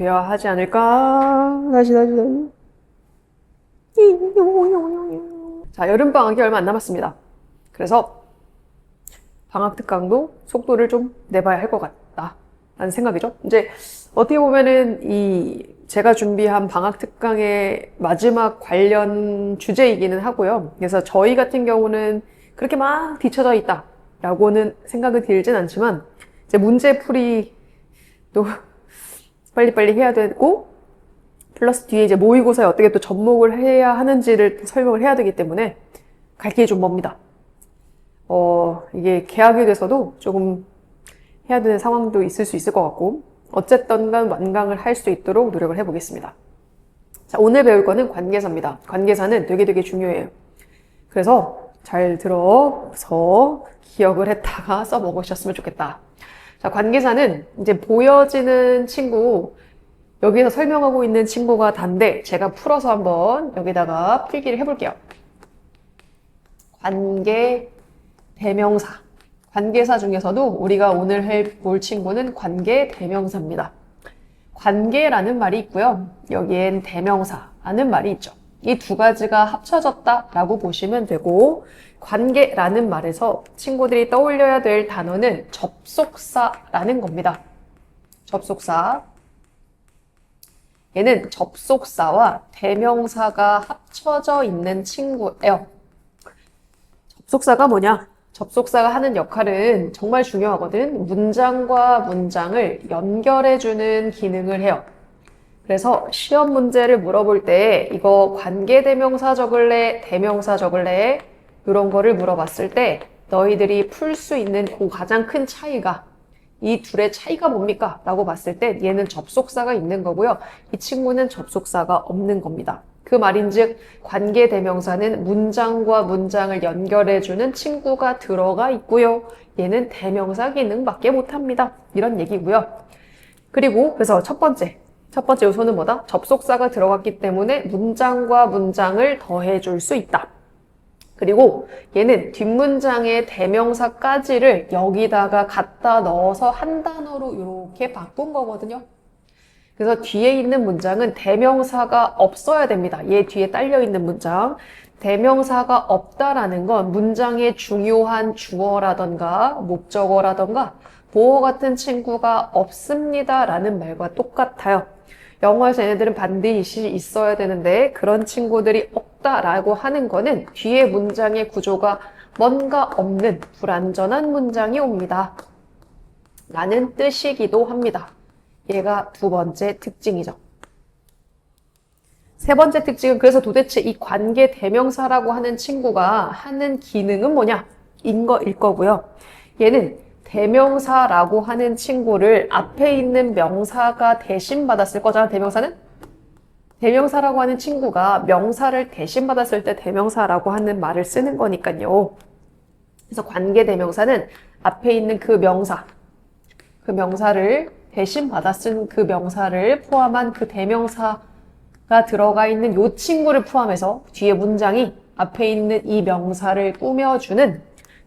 되어야 하지 않을까? 다시. 자, 여름방학이 얼마 안 남았습니다. 그래서 방학 특강도 속도를 좀 내봐야 할 것 같다 라는 생각이죠. 이제 어떻게 보면은 제가 준비한 방학 특강의 마지막 관련 주제이기는 하고요. 그래서 저희 같은 경우는 그렇게 막 뒤쳐져 있다 라고는 생각은 들진 않지만 이제 문제풀이도 빨리빨리 해야 되고 플러스 뒤에 이제 모의고사에 어떻게 또 접목을 해야 하는지를 설명을 해야 되기 때문에 갈 길이 좀 멉니다. 이게 개학이 돼서도 조금 해야 되는 상황도 있을 수 있을 것 같고 어쨌든 간 완강을 할 수 있도록 노력을 해보겠습니다. 자, 오늘 배울 거는 관계사입니다. 관계사는 되게 중요해요. 그래서 잘 들어서 기억을 했다가 써먹으셨으면 좋겠다. 자, 관계사는 이제 보여지는 친구, 여기서 설명하고 있는 친구가 단데 제가 풀어서 한번 여기다가 필기를 해볼게요. 관계 대명사. 관계사 중에서도 우리가 오늘 볼 친구는 관계 대명사입니다. 관계라는 말이 있고요. 여기엔 대명사라는 말이 있죠. 이 두 가지가 합쳐졌다라고 보시면 되고 관계라는 말에서 친구들이 떠올려야 될 단어는 접속사라는 겁니다. 접속사. 얘는 접속사와 대명사가 합쳐져 있는 친구예요. 접속사가 뭐냐? 접속사가 하는 역할은 정말 중요하거든. 문장과 문장을 연결해주는 기능을 해요. 그래서 시험 문제를 물어볼 때 이거 관계대명사 적을래? 대명사 적을래? 이런 거를 물어봤을 때 너희들이 풀 수 있는 그 가장 큰 차이가 이 둘의 차이가 뭡니까? 라고 봤을 때 얘는 접속사가 있는 거고요. 이 친구는 접속사가 없는 겁니다. 그 말인즉 관계대명사는 문장과 문장을 연결해주는 친구가 들어가 있고요. 얘는 대명사 기능밖에 못합니다. 이런 얘기고요. 그리고 그래서 첫 번째 요소는 뭐다? 접속사가 들어갔기 때문에 문장과 문장을 더해줄 수 있다. 그리고 얘는 뒷문장의 대명사까지를 여기다가 갖다 넣어서 한 단어로 이렇게 바꾼 거거든요. 그래서 뒤에 있는 문장은 대명사가 없어야 됩니다. 얘 뒤에 딸려있는 문장. 대명사가 없다라는 건 문장의 중요한 주어라던가 목적어라던가 보어 같은 친구가 없습니다라는 말과 똑같아요. 영어에서 얘네들은 반드시 있어야 되는데 그런 친구들이 없다라고 하는 거는 뒤에 문장의 구조가 뭔가 없는 불완전한 문장이 옵니다. 라는 뜻이기도 합니다. 얘가 두 번째 특징이죠. 세 번째 특징은 그래서 도대체 이 관계 대명사라고 하는 친구가 하는 기능은 뭐냐? 인 거고요. 얘는 대명사라고 하는 친구를 앞에 있는 명사가 대신 받았을 거잖아, 대명사는? 대명사라고 하는 친구가 명사를 대신 받았을 때 대명사라고 하는 말을 쓰는 거니까요. 그래서 관계 대명사는 앞에 있는 그 명사를 대신 받아 쓴 그 명사를 포함한 그 대명사가 들어가 있는 요 친구를 포함해서 뒤에 문장이 앞에 있는 이 명사를 꾸며주는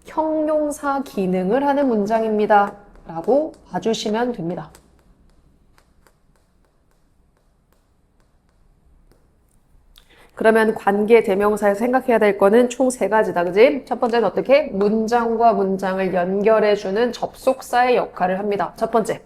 형용사 기능을 하는 문장입니다. 라고 봐주시면 됩니다. 그러면 관계 대명사에서 생각해야 될 거는 총 세 가지다, 그지? 첫 번째는 어떻게? 문장과 문장을 연결해주는 접속사의 역할을 합니다. 첫 번째.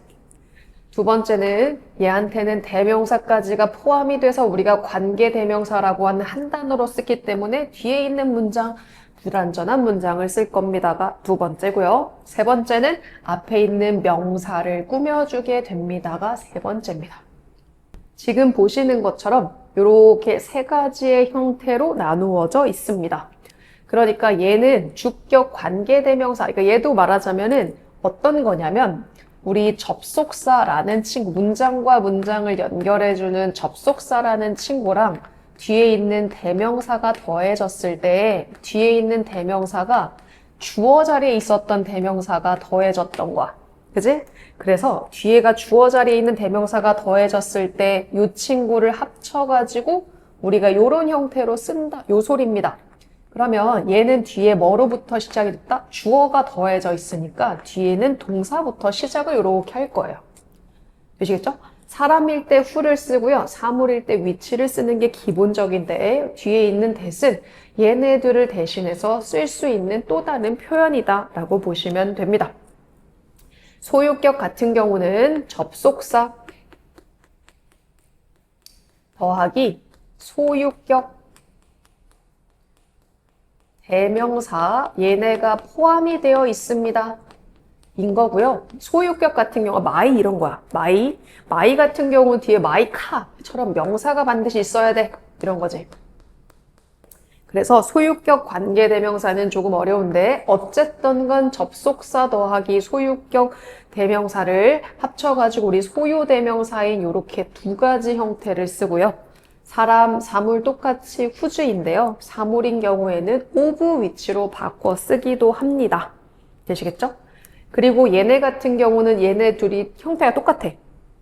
두 번째는 얘한테는 대명사까지가 포함이 돼서 우리가 관계 대명사라고 하는 한 단어로 쓰기 때문에 뒤에 있는 문장, 불완전한 문장을 쓸 겁니다가 두 번째고요. 세 번째는 앞에 있는 명사를 꾸며주게 됩니다가 세 번째입니다. 지금 보시는 것처럼 이렇게 세 가지의 형태로 나누어져 있습니다. 그러니까 얘는 주격 관계대명사, 그러니까 얘도 말하자면은 어떤 거냐면 우리 접속사라는 친구, 문장과 문장을 연결해주는 접속사라는 친구랑 뒤에 있는 대명사가 더해졌을 때 뒤에 있는 대명사가 주어 자리에 있었던 대명사가 더해졌던 거야. 그지? 그래서 뒤에가 주어 자리에 있는 대명사가 더해졌을 때 이 친구를 합쳐가지고 우리가 이런 형태로 쓴다. 요 소리입니다. 그러면 얘는 뒤에 뭐로부터 시작이 됐다? 주어가 더해져 있으니까 뒤에는 동사부터 시작을 이렇게 할 거예요. 되시겠죠? 사람일 때 who를 쓰고요. 사물일 때 which를 쓰는 게 기본적인데 뒤에 있는 that은 얘네들을 대신해서 쓸 수 있는 또 다른 표현이다 라고 보시면 됩니다. 소유격 같은 경우는 접속사 더하기 소유격 대명사 얘네가 포함이 되어 있습니다. 인 거고요. 소유격 같은 경우가 마이 이런 거야. 마이 같은 경우는 뒤에 마이카처럼 명사가 반드시 있어야 돼. 이런 거지. 그래서 소유격 관계대명사는 조금 어려운데 어쨌든 간 접속사 더하기 소유격 대명사를 합쳐가지고 우리 소유대명사인 이렇게 두 가지 형태를 쓰고요. 사람, 사물 똑같이 후주인데요. 사물인 경우에는 of which로 바꿔 쓰기도 합니다. 되시겠죠? 그리고 얘네 같은 경우는 얘네 둘이 형태가 똑같아.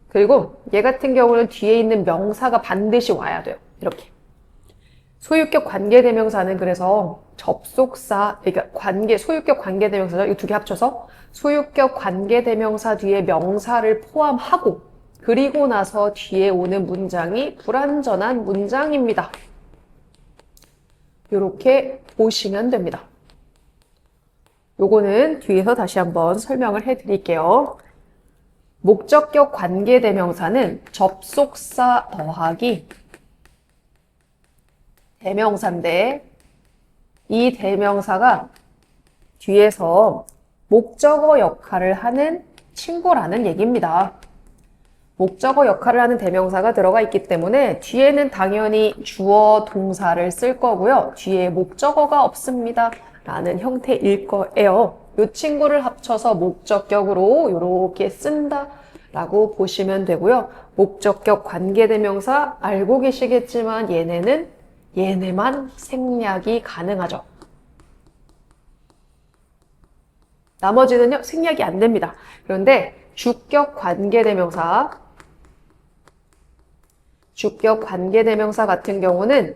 그리고 얘 같은 경우는 뒤에 있는 명사가 반드시 와야 돼요. 이렇게. 소유격 관계대명사는 그래서 접속사, 그러니까 소유격 관계대명사죠. 이 두 개 합쳐서 소유격 관계대명사 뒤에 명사를 포함하고 그리고 나서 뒤에 오는 문장이 불완전한 문장입니다. 이렇게 보시면 됩니다. 요거는 뒤에서 다시 한번 설명을 해드릴게요. 목적격 관계대명사는 접속사 더하기 대명사인데 이 대명사가 뒤에서 목적어 역할을 하는 친구라는 얘기입니다. 목적어 역할을 하는 대명사가 들어가 있기 때문에 뒤에는 당연히 주어 동사를 쓸 거고요. 뒤에 목적어가 없습니다. 라는 형태일 거예요. 이 친구를 합쳐서 목적격으로 이렇게 쓴다 라고 보시면 되고요. 목적격 관계대명사 알고 계시겠지만 얘네만 생략이 가능하죠. 나머지는요, 생략이 안 됩니다. 그런데 주격 관계대명사 같은 경우는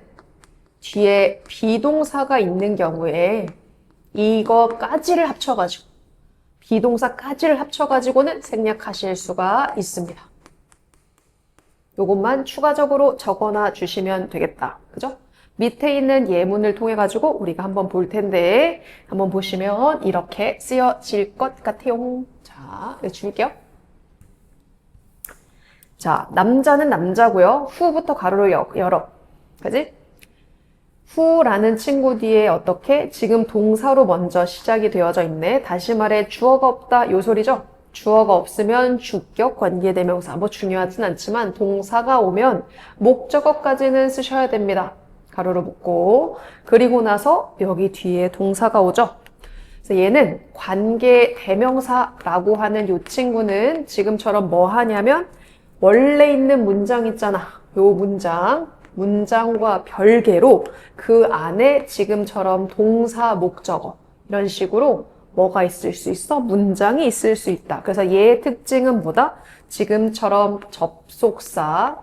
뒤에 비동사가 있는 경우에 이거까지를 합쳐가지고 비동사까지를 합쳐가지고는 생략하실 수가 있습니다. 요것만 추가적으로 적어놔 주시면 되겠다. 그죠? 밑에 있는 예문을 통해 가지고 우리가 한번 볼 텐데 한번 보시면 이렇게 쓰여질 것 같아요. 자, 줄게요. 자, 남자는 남자고요. who부터 가로를 열어. 그지? who라는 친구 뒤에 어떻게? 지금 동사로 먼저 시작이 되어져 있네. 다시 말해 주어가 없다. 요 소리죠? 주어가 없으면 주격 관계대명사. 뭐 중요하진 않지만 동사가 오면 목적어까지는 쓰셔야 됩니다. 가로로 묶고. 그리고 나서 여기 뒤에 동사가 오죠. 그래서 얘는 관계대명사라고 하는 요 친구는 지금처럼 뭐 하냐면 원래 있는 문장 있잖아. 요 문장과 별개로 그 안에 지금처럼 동사, 목적어 이런 식으로 뭐가 있을 수 있어? 문장이 있을 수 있다. 그래서 얘의 특징은 뭐다? 지금처럼 접속사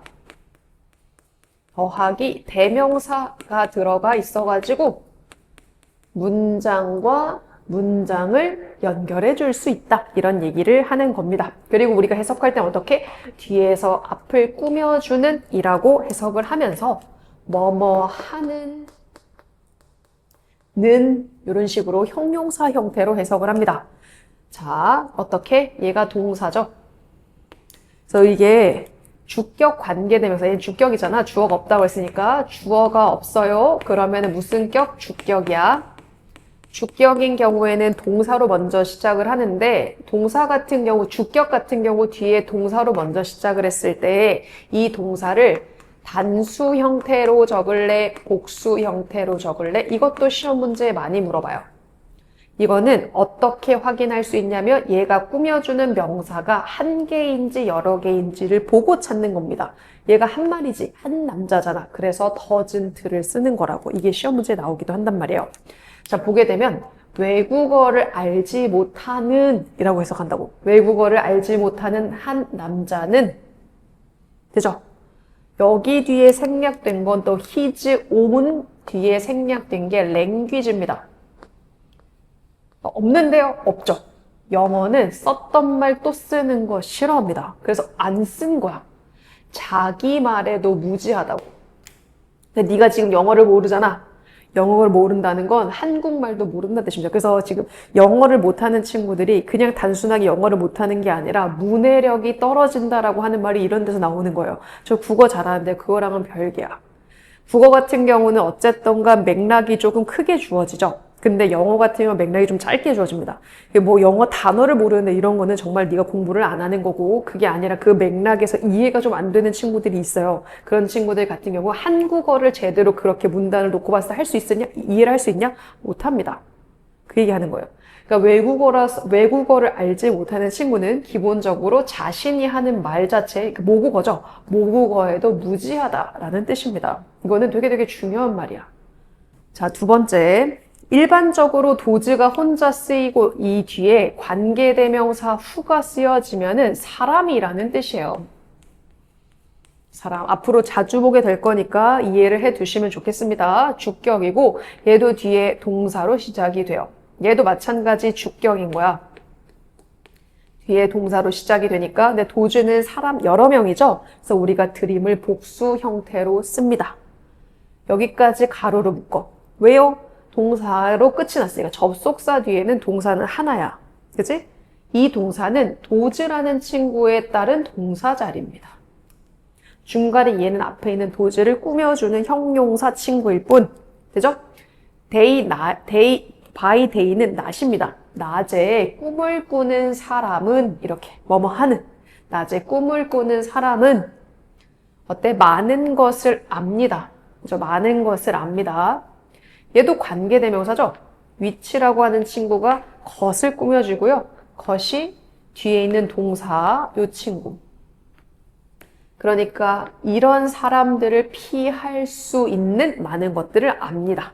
더하기 대명사가 들어가 있어가지고 문장과 문장을 연결해 줄 수 있다. 이런 얘기를 하는 겁니다. 그리고 우리가 해석할 때 어떻게? 뒤에서 앞을 꾸며주는 이라고 해석을 하면서 뭐뭐 하는 는 이런 식으로 형용사 형태로 해석을 합니다. 자, 어떻게? 얘가 동사죠. 그래서 이게 주격 관계대명사, 얘는 주격이잖아. 주어가 없다고 했으니까 주어가 없어요. 그러면 무슨 격? 주격이야. 주격인 경우에는 동사로 먼저 시작을 하는데 동사 같은 경우, 주격 같은 경우 뒤에 동사로 먼저 시작을 했을 때 이 동사를 단수 형태로 적을래? 복수 형태로 적을래? 이것도 시험 문제에 많이 물어봐요. 이거는 어떻게 확인할 수 있냐면 얘가 꾸며주는 명사가 한 개인지 여러 개인지를 보고 찾는 겁니다. 얘가 한 마리지, 한 남자잖아. 그래서 doesn't를 쓰는 거라고. 이게 시험 문제에 나오기도 한단 말이에요. 자, 보게 되면 외국어를 알지 못하는 이라고 해석한다고. 외국어를 알지 못하는 한 남자는 되죠? 여기 뒤에 생략된 건 또 his own 뒤에 생략된 게 language입니다. 없는데요? 없죠. 영어는 썼던 말 또 쓰는 거 싫어합니다. 그래서 안 쓴 거야. 자기 말에도 무지하다고. 근데 네가 지금 영어를 모르잖아. 영어를 모른다는 건 한국말도 모른다는 뜻입니다. 그래서 지금 영어를 못하는 친구들이 그냥 단순하게 영어를 못하는 게 아니라 문해력이 떨어진다라고 하는 말이 이런 데서 나오는 거예요. 저 국어 잘하는데 그거랑은 별개야. 국어 같은 경우는 어쨌든 간 맥락이 조금 크게 주어지죠. 근데 영어 같은 경우는 맥락이 좀 짧게 주어집니다. 뭐 영어 단어를 모르는데 이런 거는 정말 네가 공부를 안 하는 거고, 그게 아니라 그 맥락에서 이해가 좀 안 되는 친구들이 있어요. 그런 친구들 같은 경우 한국어를 제대로 그렇게 문단을 놓고 봤을 때 할 수 있으냐? 이해를 할 수 있냐? 못합니다. 그 얘기하는 거예요. 그러니까 외국어를 알지 못하는 친구는 기본적으로 자신이 하는 말 자체, 모국어죠. 모국어에도 무지하다라는 뜻입니다. 이거는 되게 중요한 말이야. 자, 두 번째. 일반적으로 도즈가 혼자 쓰이고 이 뒤에 관계대명사 후가 쓰여지면은 사람이라는 뜻이에요. 사람. 앞으로 자주 보게 될 거니까 이해를 해 두시면 좋겠습니다. 주격이고 얘도 뒤에 동사로 시작이 돼요. 얘도 마찬가지 주격인 거야. 뒤에 동사로 시작이 되니까. 근데 도주는 사람 여러 명이죠. 그래서 우리가 드림을 복수 형태로 씁니다. 여기까지 가로로 묶어. 왜요? 동사로 끝이 났으니까. 접속사 뒤에는 동사는 하나야. 그치? 이 동사는 도즈라는 친구에 따른 동사 자리입니다. 중간에 얘는 앞에 있는 도즈를 꾸며주는 형용사 친구일 뿐. 되죠? by day는 낮입니다. 낮에 꿈을 꾸는 사람은 이렇게 뭐뭐 하는. 낮에 꿈을 꾸는 사람은 어때? 많은 것을 압니다. 그죠? 많은 것을 압니다. 얘도 관계대명사죠? 위치라고 하는 친구가 것을 꾸며주고요. 것이 뒤에 있는 동사, 요 친구. 그러니까 이런 사람들을 피할 수 있는 많은 것들을 압니다.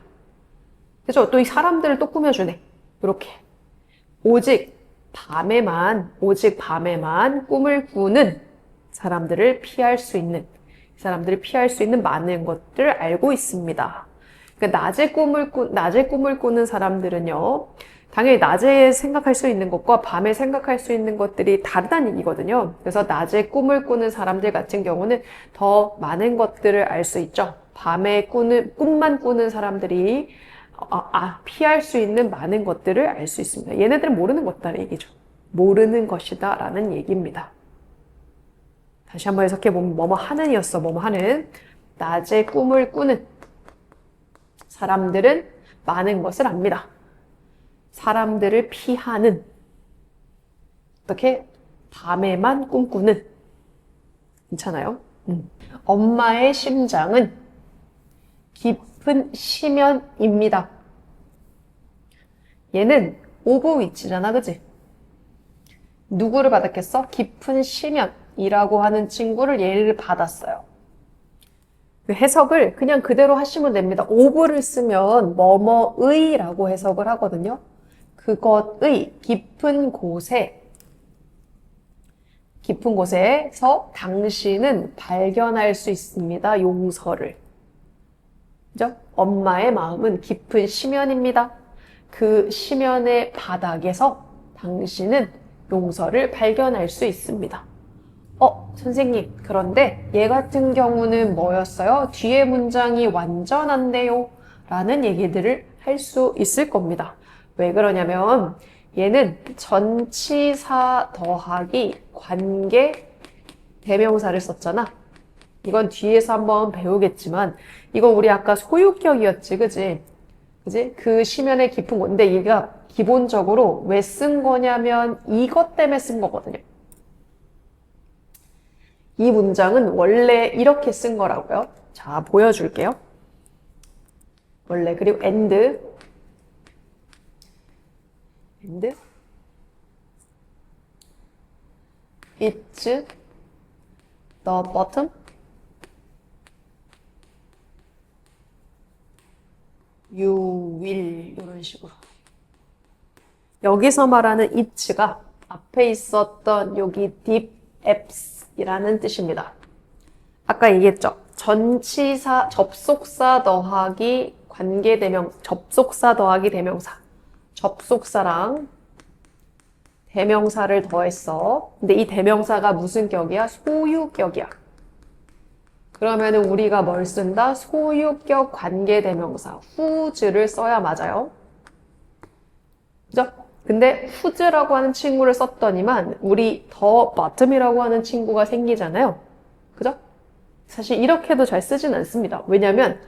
그죠? 또 이 사람들을 또 꾸며주네. 이렇게. 오직 밤에만 꿈을 꾸는 사람들을 피할 수 있는, 사람들을 피할 수 있는 많은 것들을 알고 있습니다. 그러니까 낮에 꿈을 꾸는 사람들은요, 당연히 낮에 생각할 수 있는 것과 밤에 생각할 수 있는 것들이 다르다는 얘기거든요. 그래서 낮에 꿈을 꾸는 사람들 같은 경우는 더 많은 것들을 알 수 있죠. 밤에 꿈만 꾸는 사람들이 피할 수 있는 많은 것들을 알 수 있습니다. 얘네들은 모르는 것이다라는 얘기죠. 모르는 것이다 라는 얘기입니다. 다시 한번 해석해보면 뭐뭐 하는이었어. 뭐뭐 하는. 낮에 꿈을 꾸는 사람들은 많은 것을 압니다. 사람들을 피하는. 어떻게? 밤에만 꿈꾸는. 괜찮아요? 엄마의 심장은 깊은 심연입니다. 얘는 오브 위치잖아, 그치? 누구를 받았겠어? 깊은 심연이라고 하는 친구를 얘를 받았어요. 그 해석을 그냥 그대로 하시면 됩니다. 오브를 쓰면 뭐뭐의라고 해석을 하거든요. 그것의 깊은 곳에서 당신은 발견할 수 있습니다. 용서를. 그죠? 엄마의 마음은 깊은 심연입니다. 그 심연의 바닥에서 당신은 용서를 발견할 수 있습니다. 선생님, 그런데 얘 같은 경우는 뭐였어요? 뒤에 문장이 완전한데요? 라는 얘기들을 할 수 있을 겁니다. 왜 그러냐면 얘는 전치사 더하기 관계 대명사를 썼잖아. 이건 뒤에서 한번 배우겠지만 이건 우리 아까 소유격이었지, 그지? 그 심연의 깊은 곳인데 얘가 기본적으로 왜 쓴 거냐면 이것 때문에 쓴 거거든요. 이 문장은 원래 이렇게 쓴 거라고요. 자, 보여줄게요. 원래, 그리고 and it's the bottom you will 이런 식으로. 여기서 말하는 it가 앞에 있었던 여기 deep apps이라는 뜻입니다. 아까 얘기했죠. 전치사, 접속사 더하기 접속사 더하기 대명사. 접속사랑 대명사를 더했어. 근데 이 대명사가 무슨 격이야? 소유격이야. 그러면은 우리가 뭘 쓴다? 소유격 관계대명사 whose를 써야 맞아요. 그죠? 근데 whose라고 하는 친구를 썼더니만 우리 the bottom이라고 하는 친구가 생기잖아요. 그죠? 사실 이렇게도 잘 쓰진 않습니다. 왜냐면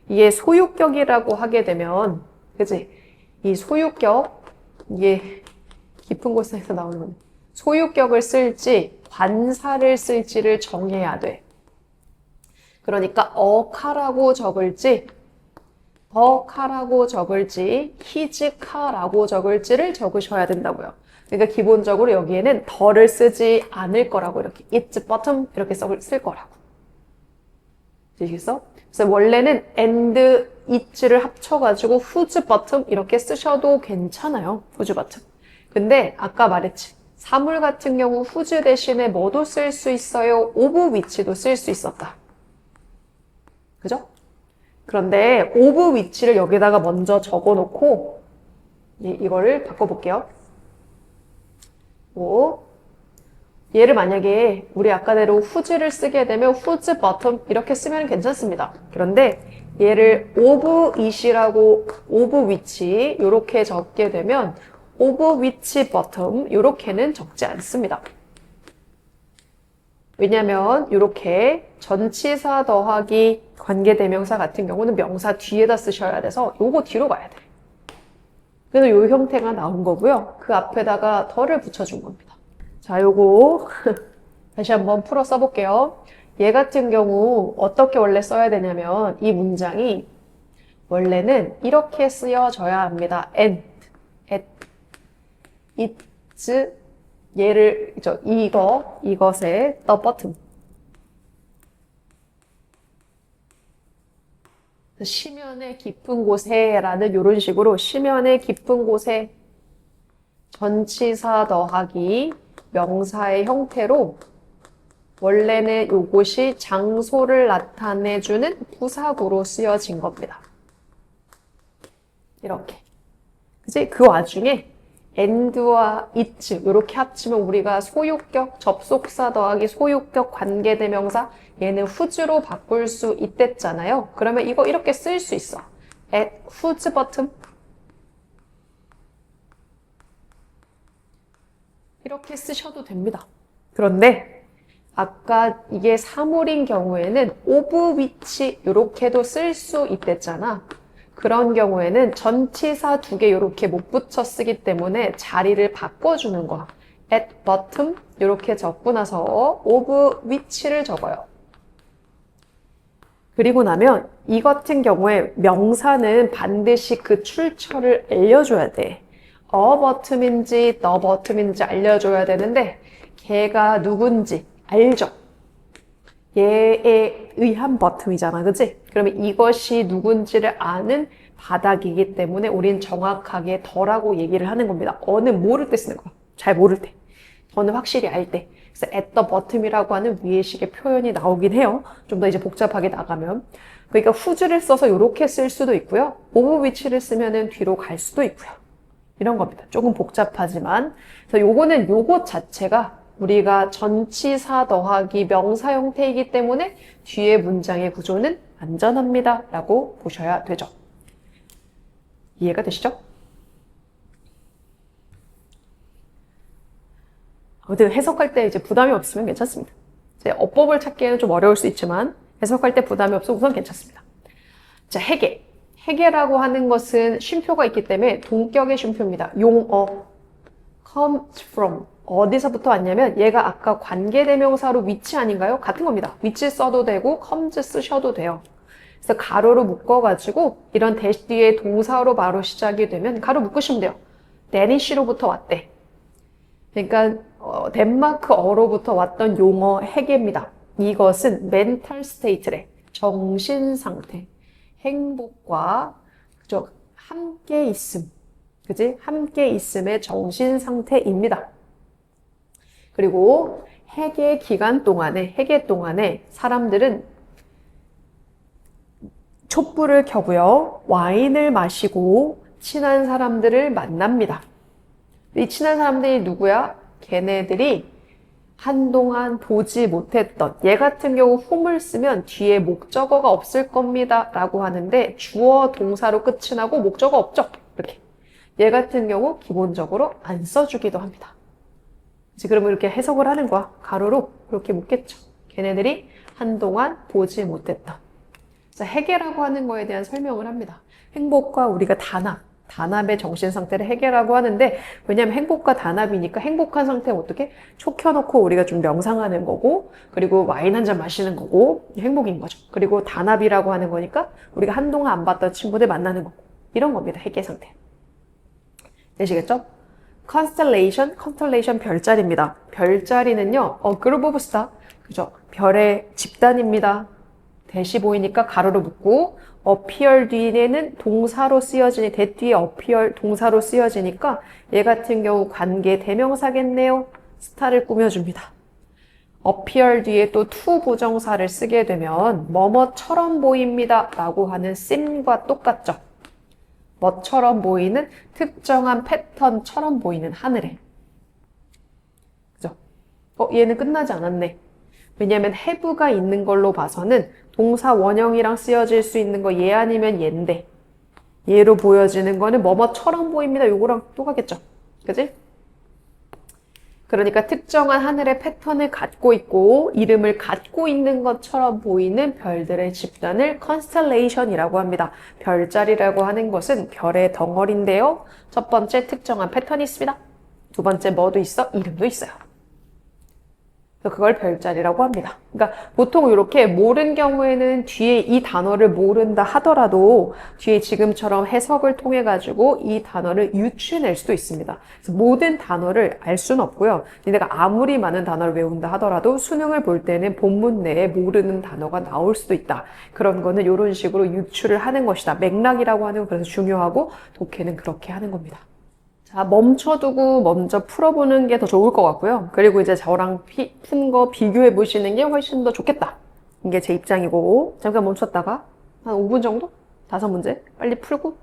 이게 소유격이라고 하게 되면, 그치? 이 소유격, 이게 깊은 곳에서 나오는 건데, 소유격을 쓸지 관사를 쓸지를 정해야 돼. 그러니까 어카라고 적을지 더카라고 적을지 히즈카라고 적을지를 적으셔야 된다고요. 그러니까 기본적으로 여기에는 더를 쓰지 않을 거라고 이렇게 it's bottom 이렇게 쓸 거라고. 되시겠어? 그래서 원래는 and it를 합쳐가지고 whose bottom 이렇게 쓰셔도 괜찮아요. whose bottom. 근데 아까 말했지. 사물 같은 경우 whose 대신에 뭐도 쓸 수 있어요? of which도 쓸 수 있었다. 그죠? 그런데 of which를 여기다가 먼저 적어놓고 이거를 바꿔볼게요. 얘를 만약에 우리 아까대로 whose를 쓰게 되면 whose bottom 이렇게 쓰면 괜찮습니다. 그런데 얘를 of it이라고 of which 이렇게 적게 되면 of which bottom 이렇게는 적지 않습니다. 왜냐면 이렇게 전치사 더하기 관계대명사 같은 경우는 명사 뒤에다 쓰셔야 돼서 요거 뒤로 가야 돼. 그래서 요 형태가 나온 거고요. 그 앞에다가 더를 붙여준 겁니다. 자, 요거 다시 한번 풀어 써볼게요. 얘 같은 경우 어떻게 원래 써야 되냐면 이 문장이 원래는 이렇게 쓰여져야 합니다. and, at, it's, 얘를 이것의 the bottom. 시면의 깊은 곳에라는 이런 식으로 시면의 깊은 곳에 전치사 더하기 명사의 형태로 원래는 이곳이 장소를 나타내주는 부사구로 쓰여진 겁니다. 이렇게. 그치? 그 와중에 and와 it 이렇게 합치면 우리가 소유격 접속사 더하기 소유격 관계대명사 얘는 whose로 바꿀 수 있댔잖아요. 그러면 이거 이렇게 쓸 수 있어. at whose bottom 이렇게 쓰셔도 됩니다. 그런데 아까 이게 사물인 경우에는 of which 이렇게도 쓸 수 있댔잖아. 그런 경우에는 전치사 두 개 이렇게 못 붙여 쓰기 때문에 자리를 바꿔주는 거야. at bottom 이렇게 적고 나서 of which를 적어요. 그리고 나면 이 같은 경우에 명사는 반드시 그 출처를 알려줘야 돼. a bottom인지 the bottom인지 알려줘야 되는데 걔가 누군지 알죠? 얘에 의한 bottom이잖아, 그치? 그러면 이것이 누군지를 아는 바닥이기 때문에 우린 정확하게 더라고 얘기를 하는 겁니다. 어는 모를 때 쓰는 거야. 잘 모를 때. 더는 확실히 알 때. 그래서 at the bottom이라고 하는 위의식의 표현이 나오긴 해요. 좀 더 이제 복잡하게 나가면. 그러니까 whose를 써서 이렇게 쓸 수도 있고요. of which를 쓰면은 뒤로 갈 수도 있고요. 이런 겁니다. 조금 복잡하지만. 그래서 요거는 요것 자체가 우리가 전치사 더하기 명사 형태이기 때문에 뒤에 문장의 구조는 안전합니다. 라고 보셔야 되죠. 이해가 되시죠? 아무튼 해석할 때 이제 부담이 없으면 괜찮습니다. 이제 어법을 찾기에는 좀 어려울 수 있지만 해석할 때 부담이 없으면 우선 괜찮습니다. 자, 해계. 해계라고 하는 것은 쉼표가 있기 때문에 동격의 쉼표입니다. 용어. comes from. 어디서부터 왔냐면 얘가 아까 관계대명사로 which 아닌가요? 같은 겁니다. which 써도 되고 comes 쓰셔도 돼요. 그래서 가로로 묶어가지고 이런 대시 뒤에 동사로 바로 시작이 되면 가로 묶으시면 돼요. 데니시로부터 왔대. 그러니까 덴마크어로부터 왔던 용어 해계입니다. 이것은 mental state래. 정신상태. 행복과 그죠? 함께 있음. 그지? 함께 있음의 정신상태입니다. 그리고 해계 기간 동안에, 해계 동안에 사람들은 촛불을 켜고요. 와인을 마시고 친한 사람들을 만납니다. 이 친한 사람들이 누구야? 걔네들이 한동안 보지 못했던. 얘 같은 경우 whom을 쓰면 뒤에 목적어가 없을 겁니다 라고 하는데 주어 동사로 끝이 나고 목적어 없죠. 이렇게. 얘 같은 경우 기본적으로 안 써주기도 합니다. 그러면 이렇게 해석을 하는 거야. 가로로 그렇게 묻겠죠. 걔네들이 한동안 보지 못했던. 그래서 해계라고 하는 거에 대한 설명을 합니다. 행복과 우리가 단합의 정신 상태를 해계라고 하는데, 왜냐하면 행복과 단합이니까 행복한 상태는 어떻게? 초 켜놓고 우리가 좀 명상하는 거고, 그리고 와인 한 잔 마시는 거고, 행복인 거죠. 그리고 단합이라고 하는 거니까 우리가 한동안 안 봤던 친구들 만나는 거고, 이런 겁니다. 해계 상태. 되시겠죠? constellation 별자리입니다. 별자리는요, group of star, 그죠? 별의 집단입니다. 대시 보이니까 가로로 묶고, appear 뒤에는 동사로 쓰여지니, that 뒤에 appear 동사로 쓰여지니까 얘 같은 경우 관계 대명사겠네요. 스타를 꾸며줍니다. appear 뒤에 또 to 부정사를 쓰게 되면 뭐뭐처럼 보입니다 라고 하는 seem과 똑같죠. 뭐처럼 보이는 특정한 패턴처럼 보이는 하늘에. 그죠? 얘는 끝나지 않았네. 왜냐면 have가 있는 걸로 봐서는 동사 원형이랑 쓰여질 수 있는 거 얘 아니면 얘인데 얘로 보여지는 거는 뭐뭐처럼 보입니다. 요거랑 똑같겠죠. 그지? 그러니까 특정한 하늘의 패턴을 갖고 있고 이름을 갖고 있는 것처럼 보이는 별들의 집단을 constellation이라고 합니다. 별자리라고 하는 것은 별의 덩어리인데요. 첫 번째 특정한 패턴이 있습니다. 두 번째 뭐도 있어? 이름도 있어요. 그래서 그걸 별자리라고 합니다. 그러니까 보통 이렇게 모른 경우에는 뒤에 이 단어를 모른다 하더라도 뒤에 지금처럼 해석을 통해 가지고 이 단어를 유추해낼 수도 있습니다. 그래서 모든 단어를 알 수는 없고요. 내가 아무리 많은 단어를 외운다 하더라도 수능을 볼 때는 본문 내에 모르는 단어가 나올 수도 있다. 그런 거는 이런 식으로 유추를 하는 것이다. 맥락이라고 하는 건 그래서 중요하고 독해는 그렇게 하는 겁니다. 자, 멈춰두고 먼저 풀어보는 게 더 좋을 것 같고요. 그리고 이제 저랑 푼 거 비교해 보시는 게 훨씬 더 좋겠다. 이게 제 입장이고, 잠깐 멈췄다가 한 5분 정도? 5문제 빨리 풀고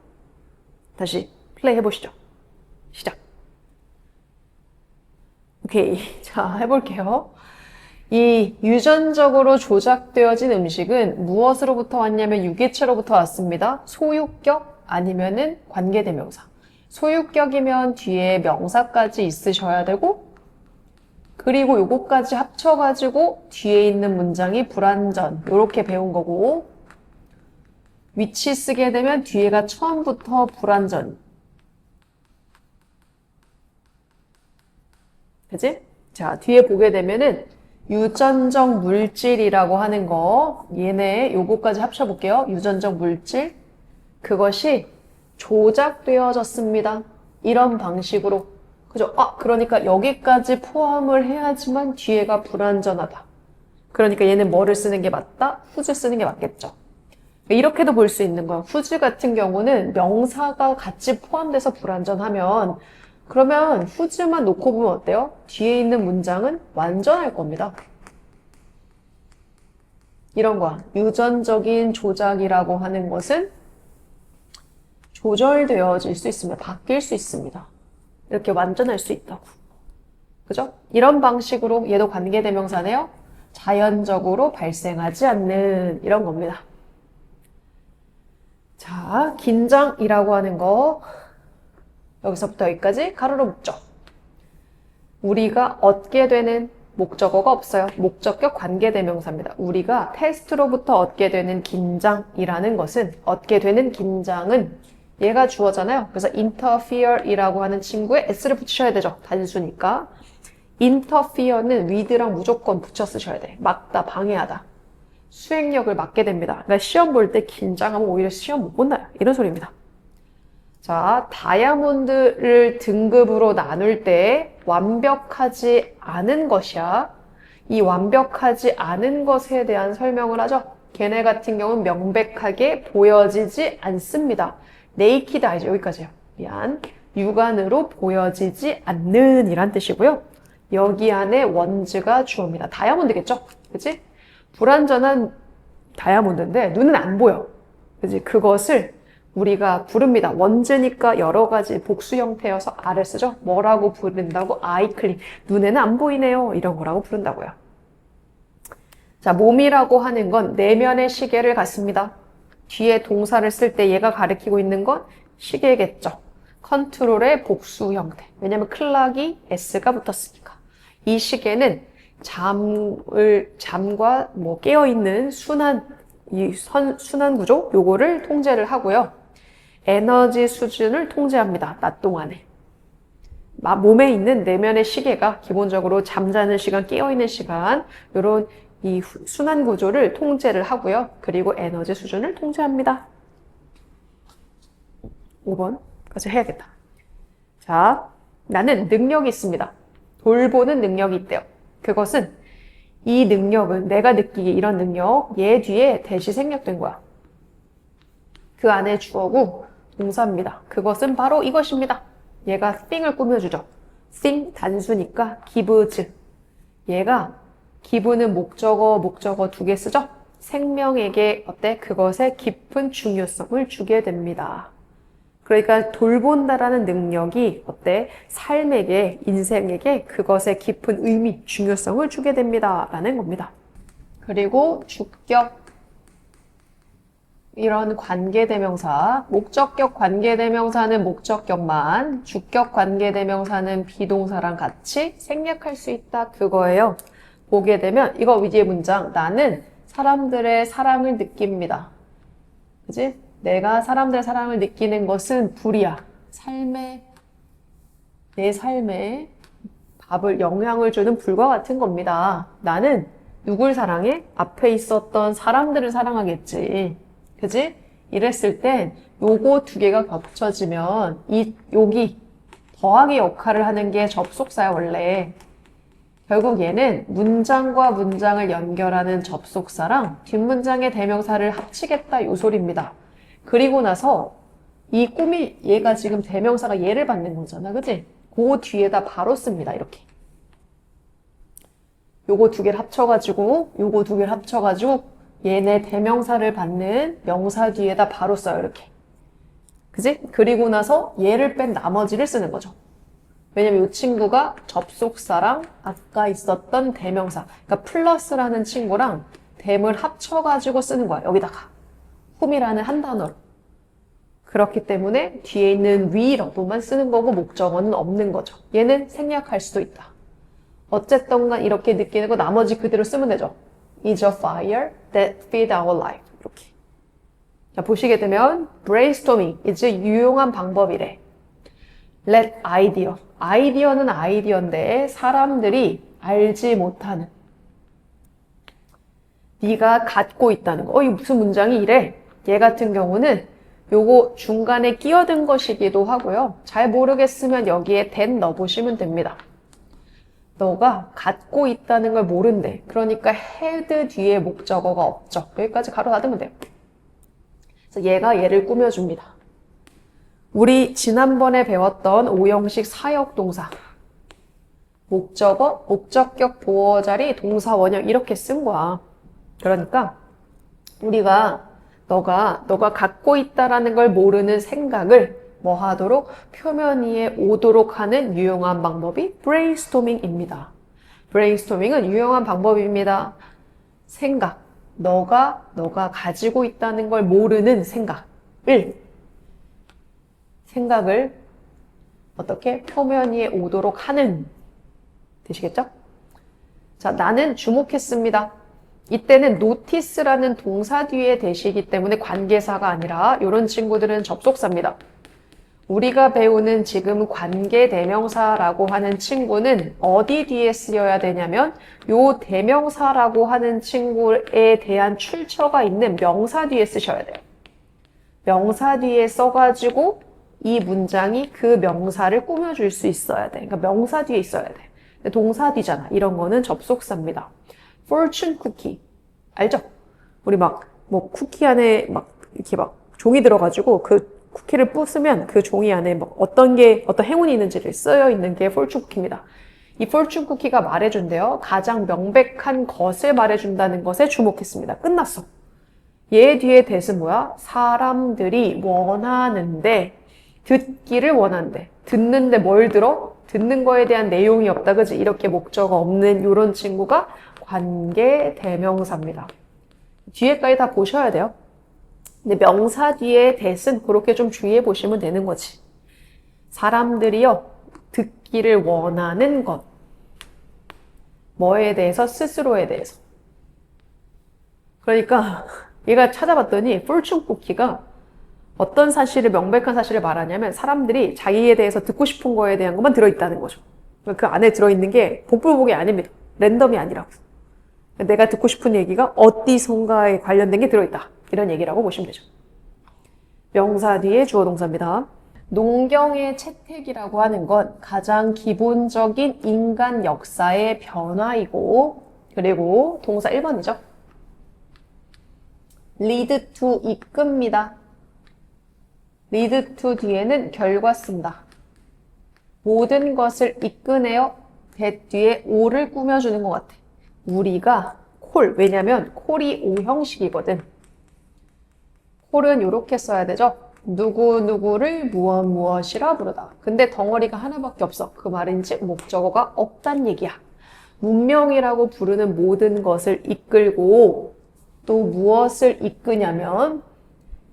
다시 플레이 해보시죠. 시작. 오케이. 자, 해볼게요. 이 유전적으로 조작되어진 음식은 무엇으로부터 왔냐면 유기체로부터 왔습니다. 소유격 아니면은 관계대명사. 소유격이면 뒤에 명사까지 있으셔야 되고, 그리고 요거까지 합쳐가지고 뒤에 있는 문장이 불완전, 요렇게 배운 거고, 위치 쓰게 되면 뒤에가 처음부터 불완전. 그치? 자, 뒤에 보게 되면은 유전적 물질이라고 하는 거, 얘네 요거까지 합쳐볼게요. 유전적 물질. 그것이 조작되어졌습니다. 이런 방식으로. 그죠? 그러니까 여기까지 포함을 해야지만 뒤에가 불완전하다. 그러니까 얘는 뭐를 쓰는 게 맞다? whose 쓰는 게 맞겠죠. 이렇게도 볼 수 있는 거야. whose 같은 경우는 명사가 같이 포함돼서 불완전하면 그러면 whose만 놓고 보면 어때요? 뒤에 있는 문장은 완전할 겁니다. 이런 거야. 유전적인 조작이라고 하는 것은 조절되어질 수 있습니다. 바뀔 수 있습니다. 이렇게 완전할 수 있다고. 그죠? 이런 방식으로 얘도 관계대명사네요. 자연적으로 발생하지 않는 이런 겁니다. 자, 긴장이라고 하는 거 여기서부터 여기까지 가로로 묶죠. 우리가 얻게 되는 목적어가 없어요. 목적격 관계대명사입니다. 우리가 테스트로부터 얻게 되는 긴장이라는 것은 얻게 되는 긴장은 얘가 주어잖아요. 그래서 interfere이라고 하는 친구에 s를 붙이셔야 되죠. 단수니까. interfere는 with랑 무조건 붙여 쓰셔야 돼. 막다, 방해하다. 수행력을 막게 됩니다. 그러니까 시험 볼 때 긴장하면 오히려 시험 못 본다요. 이런 소리입니다. 자, 다이아몬드를 등급으로 나눌 때 완벽하지 않은 것이야. 이 완벽하지 않은 것에 대한 설명을 하죠. 걔네 같은 경우는 명백하게 보여지지 않습니다. naked 아니죠. 여기까지요. 미안. 육안으로 보여지지 않는 이란 뜻이고요. 여기 안에 원즈가 주어입니다. 다이아몬드겠죠? 그치? 불완전한 다이아몬드인데 눈은 안 보여. 그치? 그것을 우리가 부릅니다. 원제니까 여러 가지 복수 형태여서 R을 쓰죠. 뭐라고 부른다고? 아이 클릭. 눈에는 안 보이네요. 이런 거라고 부른다고요. 자, 몸이라고 하는 건 내면의 시계를 갖습니다. 뒤에 동사를 쓸 때 얘가 가리키고 있는 건 시계겠죠. 컨트롤의 복수 형태. 왜냐면 클락이 S가 붙었으니까. 이 시계는 잠과 뭐 깨어있는 순환 구조, 요거를 통제를 하고요. 에너지 수준을 통제합니다. 낮 동안에. 몸에 있는 내면의 시계가 기본적으로 잠자는 시간, 깨어있는 시간, 요런 이 순환 구조를 통제를 하고요. 그리고 에너지 수준을 통제합니다. 5번까지 해야겠다. 자, 나는 능력이 있습니다. 돌보는 능력이 있대요. 그것은 이 능력은 내가 느끼기 이런 능력 얘 뒤에 대시 생략된 거야. 그 안에 주어고 동사입니다. 그것은 바로 이것입니다. 얘가 thing을 꾸며주죠. thing 단수니까 gives. 얘가 give는 목적어 두 개 쓰죠. 생명에게 어때? 그것의 깊은 중요성을 주게 됩니다. 그러니까 돌본다라는 능력이 어때? 삶에게, 인생에게 그것의 깊은 의미, 중요성을 주게 됩니다. 라는 겁니다. 그리고 주격, 이런 관계대명사, 목적격 관계대명사는 목적격만, 주격 관계대명사는 비동사랑 같이 생략할 수 있다. 그거예요. 보게 되면 이거 위의 문장, 나는 사람들의 사랑을 느낍니다. 그지? 내가 사람들의 사랑을 느끼는 것은 불이야. 내 삶에 영향을 주는 불과 같은 겁니다. 나는 누굴 사랑해? 앞에 있었던 사람들을 사랑하겠지. 그지? 이랬을 땐 요거 두 개가 겹쳐지면 여기 더하기 역할을 하는 게 접속사야, 원래. 결국 얘는 문장과 문장을 연결하는 접속사랑 뒷문장의 대명사를 합치겠다 요 소리입니다. 그리고 나서 얘가 지금 대명사가 얘를 받는 거잖아. 그치? 그 뒤에다 바로 씁니다. 이렇게. 요거 두 개를 합쳐가지고 얘네 대명사를 받는 명사 뒤에다 바로 써요. 이렇게. 그치? 그리고 나서 얘를 뺀 나머지를 쓰는 거죠. 왜냐면 이 친구가 접속사랑 아까 있었던 대명사, 그러니까 플러스라는 친구랑 댐을 합쳐가지고 쓰는 거야. 여기다가. whom이라는 한 단어로. 그렇기 때문에 뒤에 있는 we라고만 쓰는 거고 목적어는 없는 거죠. 얘는 생략할 수도 있다. 어쨌든 간 이렇게 느끼는 거 나머지 그대로 쓰면 되죠. is a fire that feed our life. 이렇게. 자, 보시게 되면 brainstorming 이제 유용한 방법이래. let idea. 아이디어는 아이디어인데 사람들이 알지 못하는. 네가 갖고 있다는 거. 이거 무슨 문장이 이래? 얘 같은 경우는 요거 중간에 끼어든 것이기도 하고요. 잘 모르겠으면 여기에 that 넣어보시면 됩니다. 너가 갖고 있다는 걸 모른대. 그러니까 had 뒤에 목적어가 없죠. 여기까지 가로 닫으면 돼요. 그래서 얘가 얘를 꾸며줍니다. 우리 지난번에 배웠던 5형식 사역동사. 목적어, 목적격, 보어 자리, 동사 원형 이렇게 쓴 거야. 그러니까 너가 갖고 있다라는 걸 모르는 생각을 뭐 하도록? 표면 위에 오도록 하는 유용한 방법이 brainstorming입니다. brainstorming은 유용한 방법입니다. 생각. 너가 가지고 있다는 걸 모르는 생각을 어떻게? 표면 위에 오도록 하는. 되시겠죠? 자, 나는 주목했습니다. 이때는 notice라는 동사 뒤에 대시이기 때문에 관계사가 아니라 이런 친구들은 접속사입니다. 우리가 배우는 지금 관계대명사라고 하는 친구는 어디 뒤에 쓰여야 되냐면 요 대명사라고 하는 친구에 대한 출처가 있는 명사 뒤에 쓰셔야 돼요. 명사 뒤에 써가지고 이 문장이 그 명사를 꾸며줄 수 있어야 돼. 그러니까 명사 뒤에 있어야 돼. 동사 뒤잖아. 이런 거는 접속사입니다. fortune cookie. 알죠? 우리 쿠키 안에 이렇게 종이 들어가지고 그 쿠키를 부수면 그 종이 안에 어떤 행운이 있는지를 쓰여 있는 게 fortune cookie입니다. 이 fortune cookie가 말해준대요. 가장 명백한 것을 말해준다는 것에 주목했습니다. 끝났어. 얘 뒤에 that은 뭐야? 사람들이 원하는데, 듣기를 원한대. 듣는데 뭘 들어? 듣는 거에 대한 내용이 없다, 그지? 이렇게 목적어 없는 이런 친구가 관계 대명사입니다. 뒤에까지 다 보셔야 돼요. 근데 명사 뒤에 that은 그렇게 좀 주의해 보시면 되는 거지. 사람들이요, 듣기를 원하는 것. 뭐에 대해서? 스스로에 대해서. 그러니까 얘가 찾아봤더니 폴춘 쿠키가 어떤 사실을, 명백한 사실을 말하냐면 사람들이 자기에 대해서 듣고 싶은 거에 대한 것만 들어있다는 거죠. 그 안에 들어있는 게 복불복이 아닙니다. 랜덤이 아니라고. 내가 듣고 싶은 얘기가 어디선가에 관련된 게 들어있다. 이런 얘기라고 보시면 되죠. 명사 뒤에 주어 동사입니다. 농경의 채택이라고 하는 건 가장 기본적인 인간 역사의 변화이고, 그리고 동사 1번이죠. lead to 이끕니다. lead to 뒤에는 결과 쓴다. 모든 것을 이끄네요. that 뒤에 o를 꾸며주는 것 같아. 우리가 콜, 왜냐면 콜이 O 형식이거든. 콜은 이렇게 써야 되죠. 누구누구를 무엇이라 부르다. 근데 덩어리가 하나밖에 없어. 그 말인지 목적어가 없단 얘기야. 문명이라고 부르는 모든 것을 이끌고 또 무엇을 이끄냐면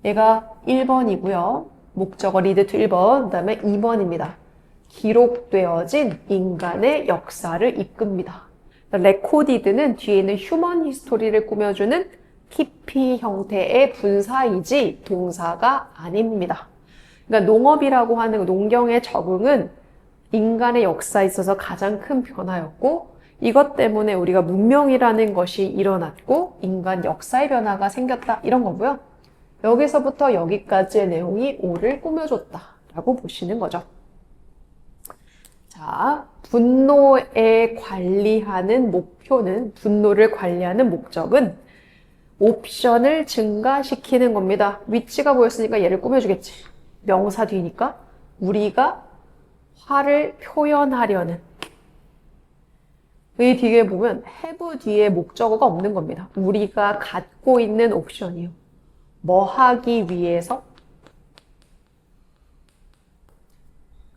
얘가 1번이고요. 목적어 lead to 1번, 그 다음에 2번입니다. 기록되어진 인간의 역사를 이끕니다. recorded는 뒤에 있는 human history를 꾸며주는 TP 형태의 분사이지 동사가 아닙니다. 그러니까 농업이라고 하는 농경의 적응은 인간의 역사에 있어서 가장 큰 변화였고, 이것 때문에 우리가 문명이라는 것이 일어났고 인간 역사의 변화가 생겼다, 이런 거고요. 여기서부터 여기까지의 내용이 오를 꾸며줬다라고 보시는 거죠. 자, 분노에 관리하는 목표는, 분노를 관리하는 목적은 옵션을 증가시키는 겁니다. 위치가 보였으니까 얘를 꾸며주겠지. 명사 뒤니까 우리가 화를 표현하려는. 이 뒤에 보면 have 뒤에 목적어가 없는 겁니다. 우리가 갖고 있는 옵션이요. 뭐 하기 위해서?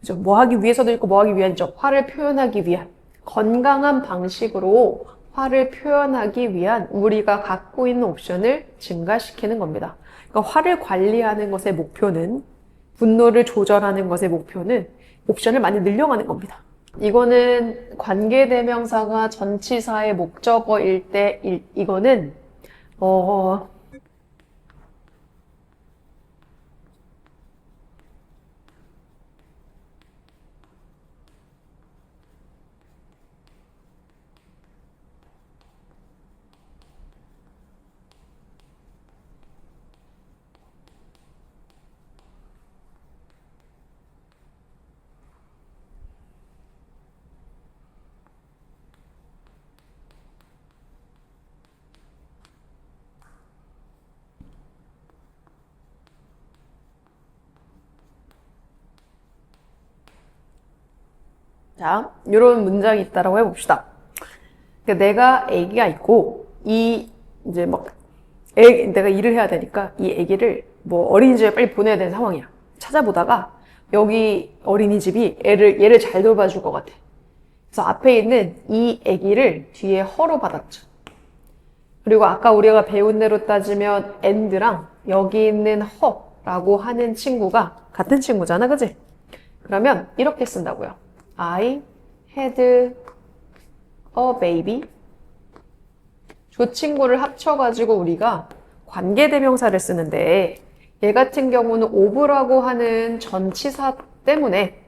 그죠? 뭐 하기 위해서도 있고 뭐 하기 위한죠. 화를 표현하기 위한. 건강한 방식으로 화를 표현하기 위한 우리가 갖고 있는 옵션을 증가시키는 겁니다. 그러니까 화를 관리하는 것의 목표는, 분노를 조절하는 것의 목표는 옵션을 많이 늘려가는 겁니다. 이거는 관계대명사가 전치사의 목적어일 때, 이거는 자, 이런 문장이 있다라고 해봅시다. 그러니까 내가 아기가 있고, 이제 내가 일을 해야 되니까 이 아기를 어린이집에 빨리 보내야 되는 상황이야. 찾아보다가 여기 어린이집이 얘를 잘 돌봐줄 것 같아. 그래서 앞에 있는 이 아기를 뒤에 허로 받았죠. 그리고 아까 우리가 배운 대로 따지면 and랑 여기 있는 허라고 하는 친구가 같은 친구잖아, 그치? 그러면 이렇게 쓴다고요. I had a baby. 저 친구를 합쳐가지고 우리가 관계대명사를 쓰는데, 얘 같은 경우는 of라고 하는 전치사 때문에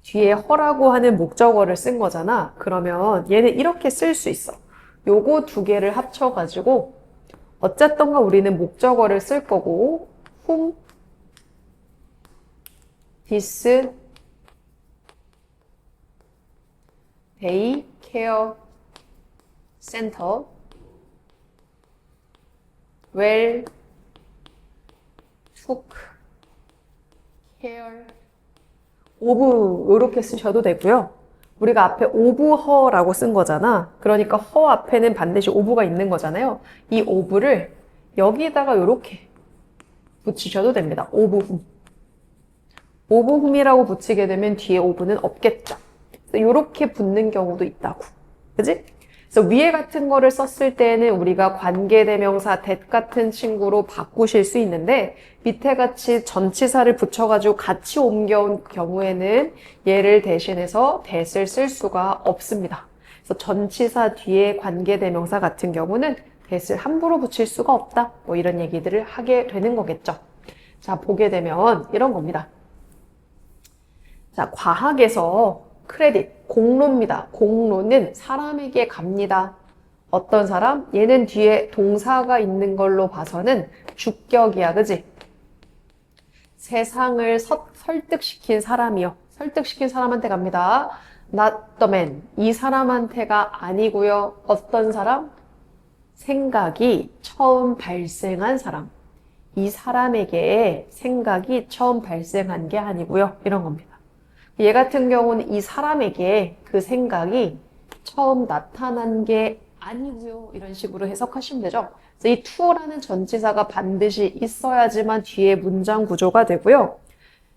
뒤에 허라고 하는 목적어를 쓴 거잖아. 그러면 얘는 이렇게 쓸 수 있어. 요거 두 개를 합쳐가지고 어쨌든가 우리는 목적어를 쓸 거고, whom this day care center well took care of 이렇게 쓰셔도 되고요. 우리가 앞에 of her라고 쓴 거잖아. 그러니까 her 앞에는 반드시 of가 있는 거잖아요. 이 of를 여기다가 이렇게 붙이셔도 됩니다. 오브훔. 오브훔이라고 붙이게 되면 뒤에 오브는 없겠죠. 이렇게 붙는 경우도 있다고. 그지? 그래서 위에 같은 거를 썼을 때는 우리가 관계대명사 that 같은 친구로 바꾸실 수 있는데 밑에 같이 전치사를 붙여가지고 같이 옮겨온 경우에는 얘를 대신해서 that을 쓸 수가 없습니다. 그래서 전치사 뒤에 관계대명사 같은 경우는 that을 함부로 붙일 수가 없다. 뭐 이런 얘기들을 하게 되는 거겠죠. 자, 보게 되면 이런 겁니다. 자, 과학에서 크레딧, 공로입니다. 공로는 사람에게 갑니다. 어떤 사람? 얘는 뒤에 동사가 있는 걸로 봐서는 주격이야, 그지? 세상을 설득시킨 사람이요. 설득시킨 사람한테 갑니다. Not the man. 이 사람한테가 아니고요. 어떤 사람? 생각이 처음 발생한 사람. 이 사람에게 생각이 처음 발생한 게 아니고요. 이런 겁니다. 얘 같은 경우는 이 사람에게 그 생각이 처음 나타난 게 아니고요. 이런 식으로 해석하시면 되죠. 그래서 이 to라는 전치사가 반드시 있어야지만 뒤에 문장 구조가 되고요.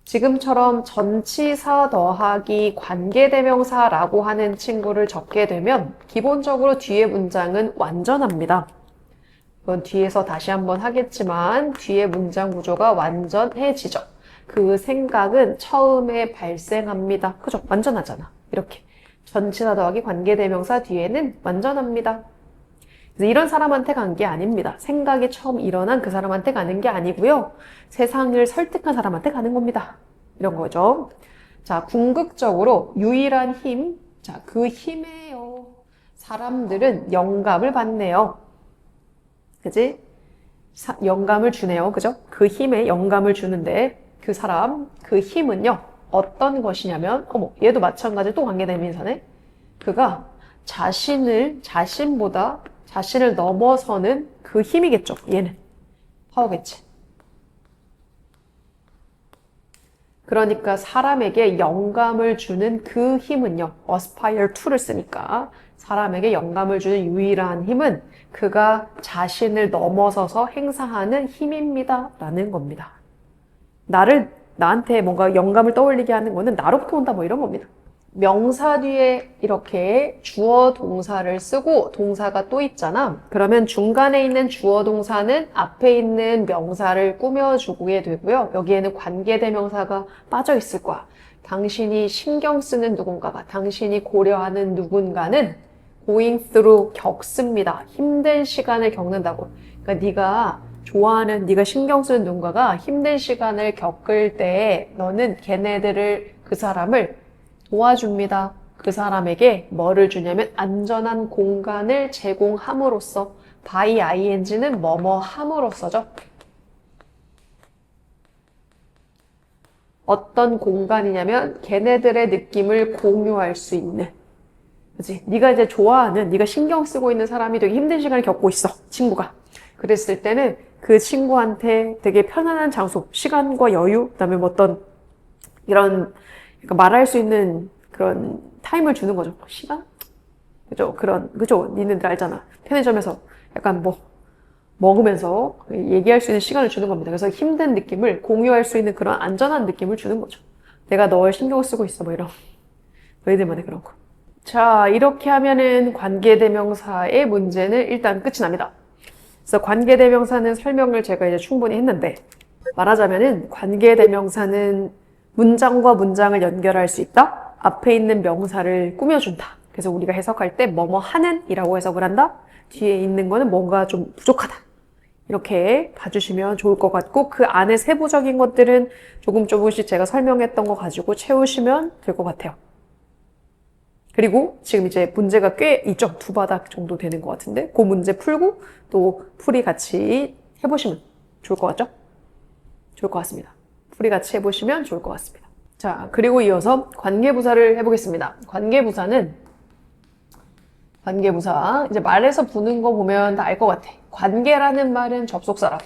지금처럼 전치사 더하기 관계대명사라고 하는 친구를 적게 되면 기본적으로 뒤에 문장은 완전합니다. 이건 뒤에서 다시 한번 하겠지만 뒤에 문장 구조가 완전해지죠. 그 생각은 처음에 발생합니다. 그죠? 완전하잖아. 이렇게. 전치사 더하기 관계대명사 뒤에는 완전합니다. 그래서 이런 사람한테 간 게 아닙니다. 생각이 처음 일어난 그 사람한테 가는 게 아니고요. 세상을 설득한 사람한테 가는 겁니다. 이런 거죠. 자, 궁극적으로 유일한 힘. 자, 그 힘에요. 사람들은 영감을 받네요. 그지? 영감을 주네요. 그죠? 그 힘에 영감을 주는데 그 사람, 그 힘은요, 어떤 것이냐면, 얘도 마찬가지로 또 관계대명사네. 그가 자신보다 자신을 넘어서는 그 힘이겠죠. 얘는. 파워겠지. 그러니까 사람에게 영감을 주는 그 힘은요, aspire to를 쓰니까 사람에게 영감을 주는 유일한 힘은 그가 자신을 넘어서서 행사하는 힘입니다. 라는 겁니다. 나한테 뭔가 영감을 떠올리게 하는 거는 나로부터 온다 뭐 이런 겁니다. 명사 뒤에 이렇게 주어 동사를 쓰고 동사가 또 있잖아. 그러면 중간에 있는 주어 동사는 앞에 있는 명사를 꾸며주게 되고요. 여기에는 관계대명사가 빠져 있을 거야. 당신이 신경 쓰는 누군가가, 당신이 고려하는 누군가는 going through 겪습니다. 힘든 시간을 겪는다고. 그러니까 네가 좋아하는, 네가 신경 쓰는 누군가가 힘든 시간을 겪을 때 너는 그 사람을 도와줍니다. 그 사람에게 뭐를 주냐면 안전한 공간을 제공함으로써 by ing는 뭐뭐 함으로써죠. 어떤 공간이냐면 걔네들의 느낌을 공유할 수 있는. 그치? 네가 이제 좋아하는, 네가 신경 쓰고 있는 사람이 되게 힘든 시간을 겪고 있어. 친구가. 그랬을 때는 그 친구한테 되게 편안한 장소, 시간과 여유, 그다음에 뭐 어떤 이런 그러니까 말할 수 있는 그런 타임을 주는 거죠. 시간? 그죠? 그죠? 니네들 알잖아. 편의점에서 약간 뭐 먹으면서 얘기할 수 있는 시간을 주는 겁니다. 그래서 힘든 느낌을 공유할 수 있는 그런 안전한 느낌을 주는 거죠. 내가 널 신경 쓰고 있어, 뭐 이런. 너희들만의 그런 거. 자, 이렇게 하면은 관계대명사의 문제는 일단 끝이 납니다. 그래서 관계대명사는 설명을 제가 이제 충분히 했는데, 말하자면은 관계대명사는 문장과 문장을 연결할 수 있다. 앞에 있는 명사를 꾸며준다. 그래서 우리가 해석할 때 뭐뭐 하는 이라고 해석을 한다. 뒤에 있는 거는 뭔가 좀 부족하다. 이렇게 봐주시면 좋을 것 같고 그 안에 세부적인 것들은 조금씩 제가 설명했던 거 가지고 채우시면 될 것 같아요. 그리고 지금 이제 문제가 꽤 있죠. 2바닥 정도 되는 것 같은데 그 문제 풀고 또 풀이 같이 해보시면 좋을 것 같죠? 좋을 것 같습니다. 풀이 같이 해보시면 좋을 것 같습니다. 자, 그리고 이어서 관계부사를 해보겠습니다. 관계부사 이제 말에서 부는 거 보면 다 알 것 같아. 관계라는 말은 접속사라고.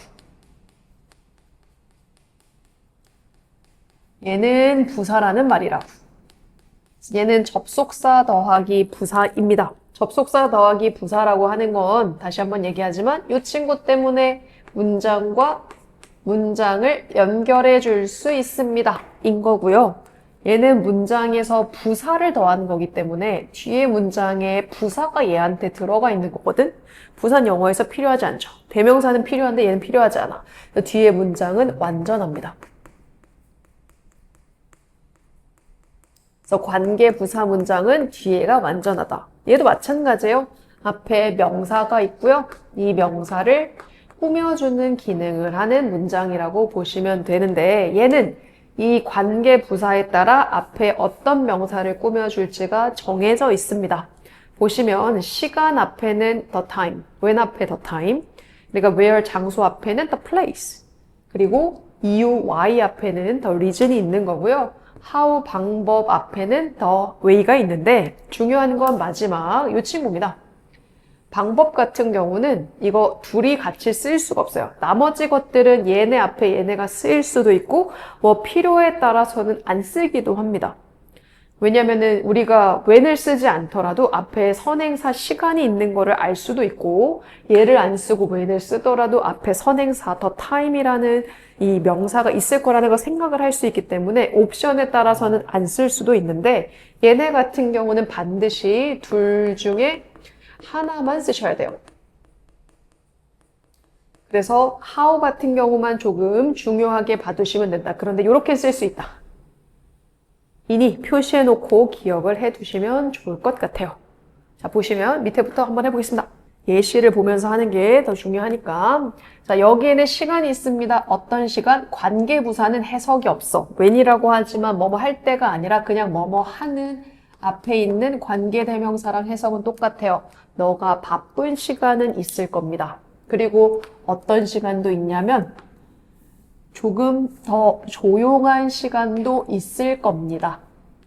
얘는 부사라는 말이라고. 얘는 접속사 더하기 부사입니다. 접속사 더하기 부사라고 하는 건 다시 한번 얘기하지만 이 친구 때문에 문장과 문장을 연결해 줄 수 있습니다. 인 거고요. 얘는 문장에서 부사를 더하는 거기 때문에 뒤에 문장에 부사가 얘한테 들어가 있는 거거든? 부사는 영어에서 필요하지 않죠. 대명사는 필요한데 얘는 필요하지 않아. 뒤에 문장은 완전합니다. 그래서 관계 부사 문장은 뒤에가 완전하다. 얘도 마찬가지예요. 앞에 명사가 있고요. 이 명사를 꾸며주는 기능을 하는 문장이라고 보시면 되는데 얘는 이 관계 부사에 따라 앞에 어떤 명사를 꾸며줄지가 정해져 있습니다. 보시면 시간 앞에는 the time, when 앞에 the time, 그러니까 where 장소 앞에는 the place, 그리고 이유 why 앞에는 the reason이 있는 거고요. how 방법 앞에는 the way가 있는데 중요한 건 마지막 이 친구입니다. 방법 같은 경우는 이거 둘이 같이 쓸 수가 없어요. 나머지 것들은 얘네 앞에 얘네가 쓰일 수도 있고 뭐 필요에 따라서는 안 쓰기도 합니다. 왜냐면은 우리가 when을 쓰지 않더라도 앞에 선행사 시간이 있는 거를 알 수도 있고 얘를 안 쓰고 when을 쓰더라도 앞에 선행사 the time이라는 이 명사가 있을 거라는 걸 생각을 할 수 있기 때문에 옵션에 따라서는 안 쓸 수도 있는데 얘네 같은 경우는 반드시 둘 중에 하나만 쓰셔야 돼요. 그래서 how 같은 경우만 조금 중요하게 봐두시면 된다. 그런데 이렇게 쓸 수 있다. 이니 표시해놓고 기억을 해두시면 좋을 것 같아요. 자, 보시면 밑에부터 한번 해보겠습니다. 예시를 보면서 하는 게 더 중요하니까. 자, 여기에는 시간이 있습니다. 어떤 시간? 관계부사는 해석이 없어. when이라고 하지만 뭐뭐 할 때가 아니라 그냥 뭐뭐 하는 앞에 있는 관계대명사랑 해석은 똑같아요. 너가 바쁜 시간은 있을 겁니다. 그리고 어떤 시간도 있냐면 조금 더 조용한 시간도 있을 겁니다.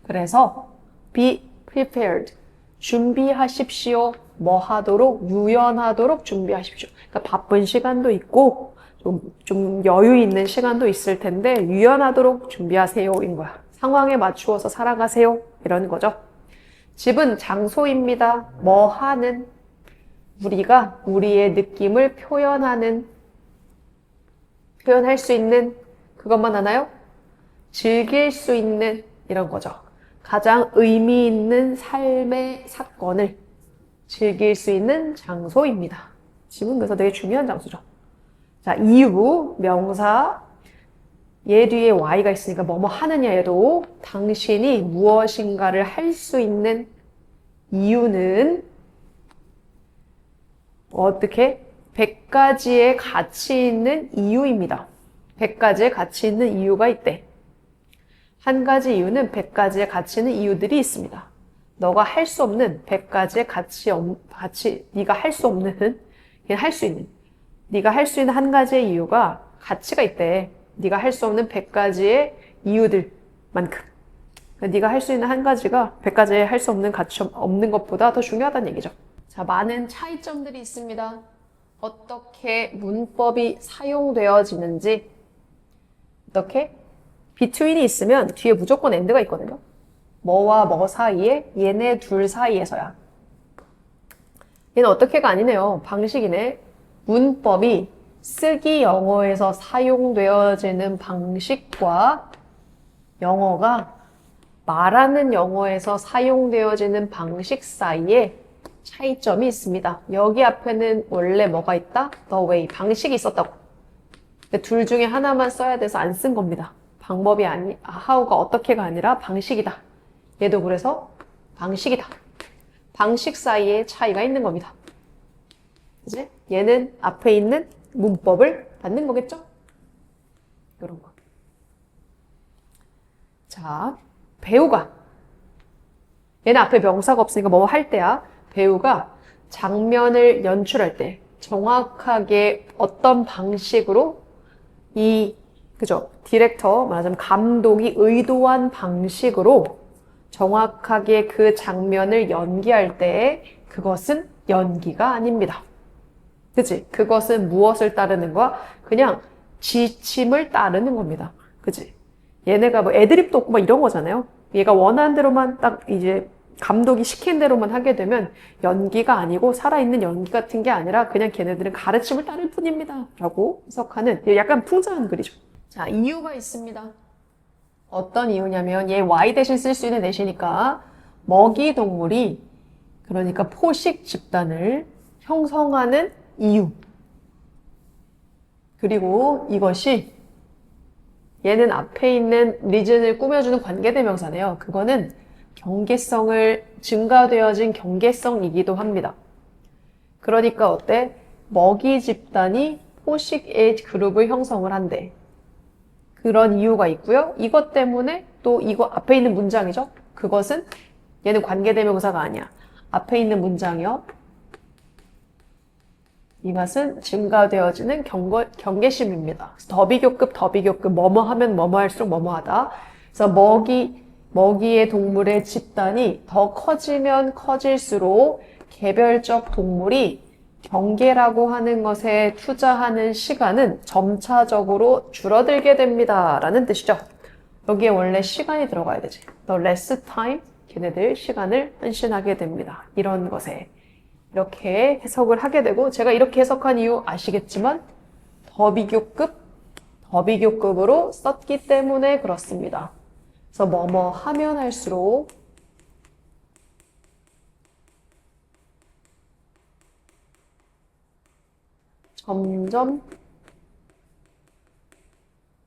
그래서 be prepared. 준비하십시오. 뭐 하도록? 유연하도록 준비하십시오. 그러니까 바쁜 시간도 있고 좀 여유 있는 시간도 있을 텐데 유연하도록 준비하세요 인 거야. 상황에 맞추어서 살아가세요 이런 거죠. 집은 장소입니다. 뭐 하는? 우리가 우리의 느낌을 표현할 수 있는 그것만 하나요? 즐길 수 있는 이런 거죠. 가장 의미 있는 삶의 사건을 즐길 수 있는 장소입니다. 집은 그래서 되게 중요한 장소죠. 자, 이유, 명사, 얘 뒤에 y가 있으니까 뭐뭐 하느냐에도 당신이 무엇인가를 할 수 있는 이유는 어떻게? 100가지의 가치 있는 이유입니다. 100가지의 가치 있는 이유가 있대. 한 가지 이유는 100가지의 가치 있는 이유들이 있습니다. 너가 할 수 없는 100가지의 네가 할 수 없는, 그냥 할 수 있는, 네가 할 수 있는 한 가지의 이유가 가치가 있대. 네가 할 수 없는 100가지의 이유들만큼. 네가 할 수 있는 한 가지가 100가지의 할 수 없는 가치 없는 것보다 더 중요하다는 얘기죠. 자, 많은 차이점들이 있습니다. 어떻게 문법이 사용되어지는지, 어떻게? between이 있으면 뒤에 무조건 and가 있거든요. 뭐와 뭐 사이에, 얘네 둘 사이에서야. 얘는 어떻게가 아니네요. 방식이네. 문법이 쓰기 영어에서 사용되어지는 방식과 영어가 말하는 영어에서 사용되어지는 방식 사이에 차이점이 있습니다. 여기 앞에는 원래 뭐가 있다? The way, 방식이 있었다고. 근데 둘 중에 하나만 써야 돼서 안 쓴 겁니다. 방법이 how가 어떻게가 아니라 방식이다. 얘도 그래서 방식이다. 방식 사이에 차이가 있는 겁니다. 그치? 얘는 앞에 있는 문법을 받는 거겠죠? 이런 거. 자, 배우가. 얘는 앞에 명사가 없으니까 뭐 할 때야. 배우가 장면을 연출할 때 정확하게 어떤 방식으로 그죠? 디렉터, 말하자면 감독이 의도한 방식으로 정확하게 그 장면을 연기할 때 그것은 연기가 아닙니다. 그치? 그것은 무엇을 따르는 거야? 그냥 지침을 따르는 겁니다. 그치? 얘네가 뭐 애드립도 없고 막 이런 거잖아요. 얘가 원하는 대로만 딱 이제 감독이 시킨 대로만 하게 되면 연기가 아니고 살아있는 연기 같은 게 아니라 그냥 걔네들은 가르침을 따를 뿐입니다. 라고 해석하는 약간 풍자한 글이죠. 자, 이유가 있습니다. 어떤 이유냐면 얘 Y 대신 쓸 수 있는 대시니까 먹이 동물이 그러니까 포식 집단을 형성하는 이유. 그리고 이것이 얘는 앞에 있는 리즌을 꾸며주는 관계대명사네요. 그거는 경계성을 증가되어진 경계성이기도 합니다. 그러니까 어때? 먹이 집단이 포식의 그룹을 형성을 한대. 그런 이유가 있고요. 이것 때문에 또 이거 앞에 있는 문장이죠. 그것은 얘는 관계대명사가 아니야. 앞에 있는 문장이요. 이것은 증가되어지는 경계심입니다. 더비교급, 뭐뭐 하면 뭐뭐 할수록 뭐뭐하다. 그래서 먹이의 동물의 집단이 더 커지면 커질수록 개별적 동물이 경계라고 하는 것에 투자하는 시간은 점차적으로 줄어들게 됩니다. 라는 뜻이죠. 여기에 원래 시간이 들어가야 되지. The less time, 걔네들 시간을 헌신하게 됩니다. 이런 것에. 이렇게 해석을 하게 되고 제가 이렇게 해석한 이유 아시겠지만 더비교급으로 썼기 때문에 그렇습니다. 그래서 뭐뭐 하면 할수록 점점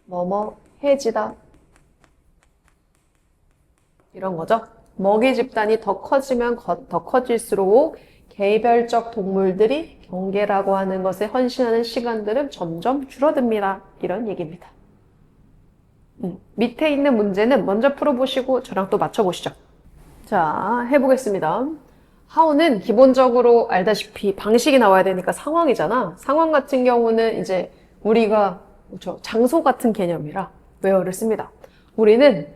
뭐뭐해지다 이런 거죠. 먹이 집단이 더 커지면 더 커질수록 개별적 동물들이 경계라고 하는 것에 헌신하는 시간들은 점점 줄어듭니다. 이런 얘기입니다. 밑에 있는 문제는 먼저 풀어보시고 저랑 또 맞춰보시죠. 자, 해보겠습니다. how는 기본적으로 알다시피 방식이 나와야 되니까 상황이잖아. 상황 같은 경우는 이제 우리가 그렇죠, 장소 같은 개념이라 where를 씁니다. 우리는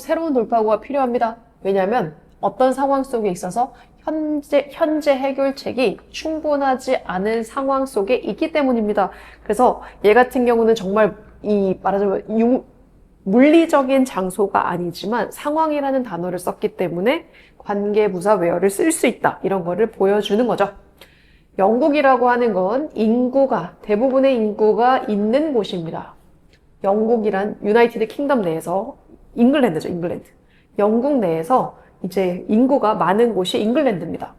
새로운 돌파구가 필요합니다. 왜냐하면 어떤 상황 속에 있어서 현재 해결책이 충분하지 않은 상황 속에 있기 때문입니다. 그래서 얘 같은 경우는 정말 말하자면 물리적인 장소가 아니지만 상황이라는 단어를 썼기 때문에 관계부사 where를 쓸 수 있다. 이런 거를 보여주는 거죠. 영국이라고 하는 건 대부분의 인구가 있는 곳입니다. 영국이란 유나이티드 킹덤 내에서 잉글랜드죠, 잉글랜드. 영국 내에서 이제 인구가 많은 곳이 잉글랜드입니다.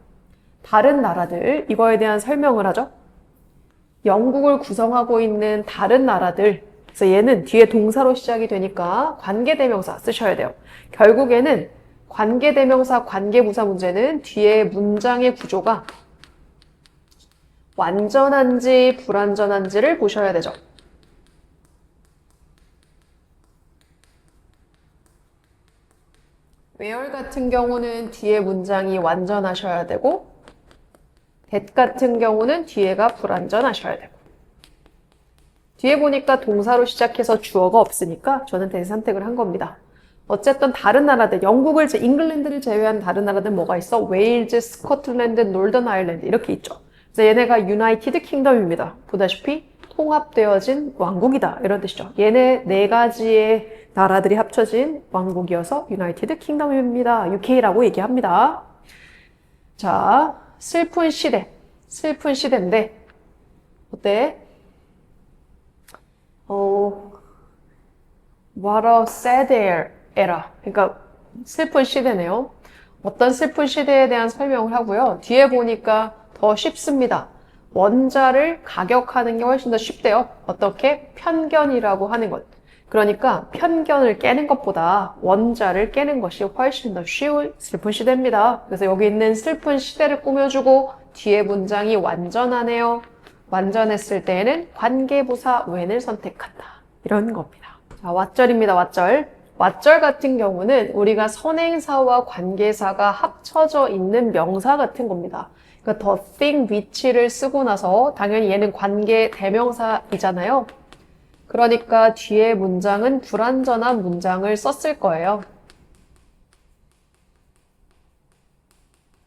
다른 나라들, 이거에 대한 설명을 하죠. 영국을 구성하고 있는 다른 나라들, 그래서 얘는 뒤에 동사로 시작이 되니까 관계대명사 쓰셔야 돼요. 결국에는 관계대명사, 관계부사 문제는 뒤에 문장의 구조가 완전한지 불완전한지를 보셔야 되죠. where 같은 경우는 뒤에 문장이 완전하셔야 되고 that 같은 경우는 뒤에가 불완전하셔야 되고 뒤에 보니까 동사로 시작해서 주어가 없으니까 저는 that 선택을 한 겁니다. 어쨌든 다른 나라들, 잉글랜드를 제외한 다른 나라들 뭐가 있어? 웨일즈, 스코틀랜드, 노던 아일랜드 이렇게 있죠. 그래서 얘네가 유나이티드 킹덤입니다. 보다시피 통합되어진 왕국이다 이런 뜻이죠. 얘네 네 가지의 나라들이 합쳐진 왕국이어서 유나이티드 킹덤입니다. UK라고 얘기합니다. 자, 슬픈 시대인데 어때? What a sad era. 그러니까 슬픈 시대네요. 어떤 슬픈 시대에 대한 설명을 하고요. 뒤에 보니까 더 쉽습니다. 원자를 가격하는 게 훨씬 더 쉽대요. 어떻게? 편견이라고 하는 것. 그러니까 편견을 깨는 것보다 원자를 깨는 것이 훨씬 더 쉬운 슬픈 시대입니다. 그래서 여기 있는 슬픈 시대를 꾸며주고 뒤에 문장이 완전하네요. 완전했을 때에는 관계부사 when을 선택한다. 이런 겁니다. 자, 왓절입니다. 왓절 같은 경우는 우리가 선행사와 관계사가 합쳐져 있는 명사 같은 겁니다. 그러니까 the thing which를 쓰고 나서 당연히 얘는 관계 대명사이잖아요. 그러니까 뒤에 문장은 불완전한 문장을 썼을 거예요.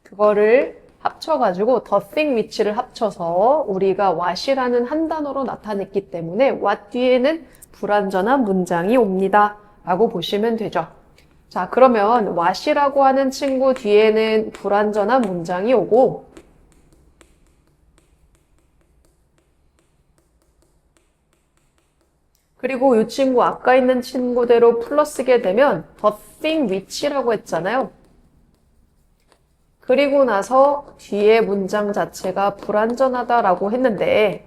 그거를 합쳐가지고 the thing which를 합쳐서 우리가 what이라는 한 단어로 나타냈기 때문에 what 뒤에는 불완전한 문장이 옵니다. 라고 보시면 되죠. 자, 그러면 what이라고 하는 친구 뒤에는 불완전한 문장이 오고 그리고 이 친구 아까 있는 친구대로 풀러쓰게 되면 the thing which라고 했잖아요. 그리고 나서 뒤에 문장 자체가 불완전하다라고 했는데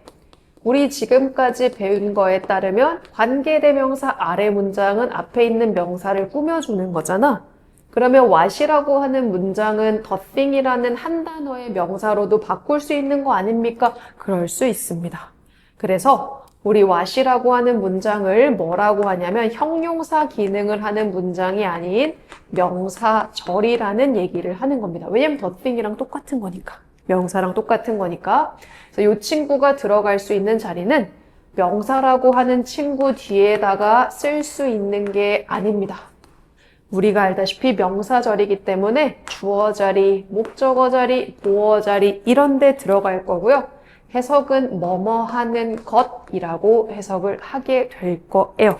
우리 지금까지 배운 거에 따르면 관계대명사 아래 문장은 앞에 있는 명사를 꾸며주는 거잖아. 그러면 what이라고 하는 문장은 the thing이라는 한 단어의 명사로도 바꿀 수 있는 거 아닙니까? 그럴 수 있습니다. 그래서 우리 what이라고 하는 문장을 뭐라고 하냐면 형용사 기능을 하는 문장이 아닌 명사절이라는 얘기를 하는 겁니다. 왜냐면 the thing이랑 똑같은 거니까. 명사랑 똑같은 거니까. 그래서 이 친구가 들어갈 수 있는 자리는 명사라고 하는 친구 뒤에다가 쓸 수 있는 게 아닙니다. 우리가 알다시피 명사절이기 때문에 주어 자리, 목적어 자리, 보어 자리 이런 데 들어갈 거고요. 해석은 뭐뭐 하는 것이라고 해석을 하게 될 거예요.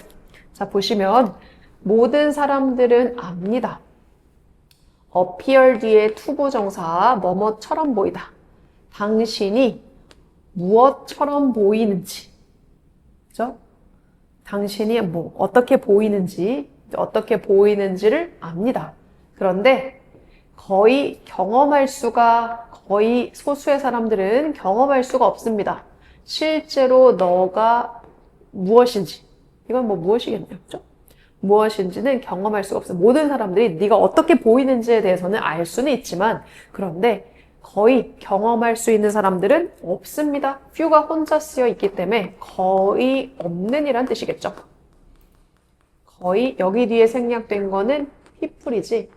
자, 보시면 모든 사람들은 압니다. appear 뒤에 투부정사 뭐뭐처럼 보이다. 당신이 무엇처럼 보이는지, 그죠? 당신이 뭐 어떻게 보이는지를 압니다. 그런데 거의 소수의 사람들은 경험할 수가 없습니다. 실제로 너가 무엇인지, 이건 뭐 무엇이겠네요, 그죠? 무엇인지는 경험할 수가 없어요. 모든 사람들이 네가 어떻게 보이는지에 대해서는 알 수는 있지만, 그런데 거의 경험할 수 있는 사람들은 없습니다. few가 혼자 쓰여 있기 때문에 거의 없는 이란 뜻이겠죠. 거의 여기 뒤에 생략된 거는 people이지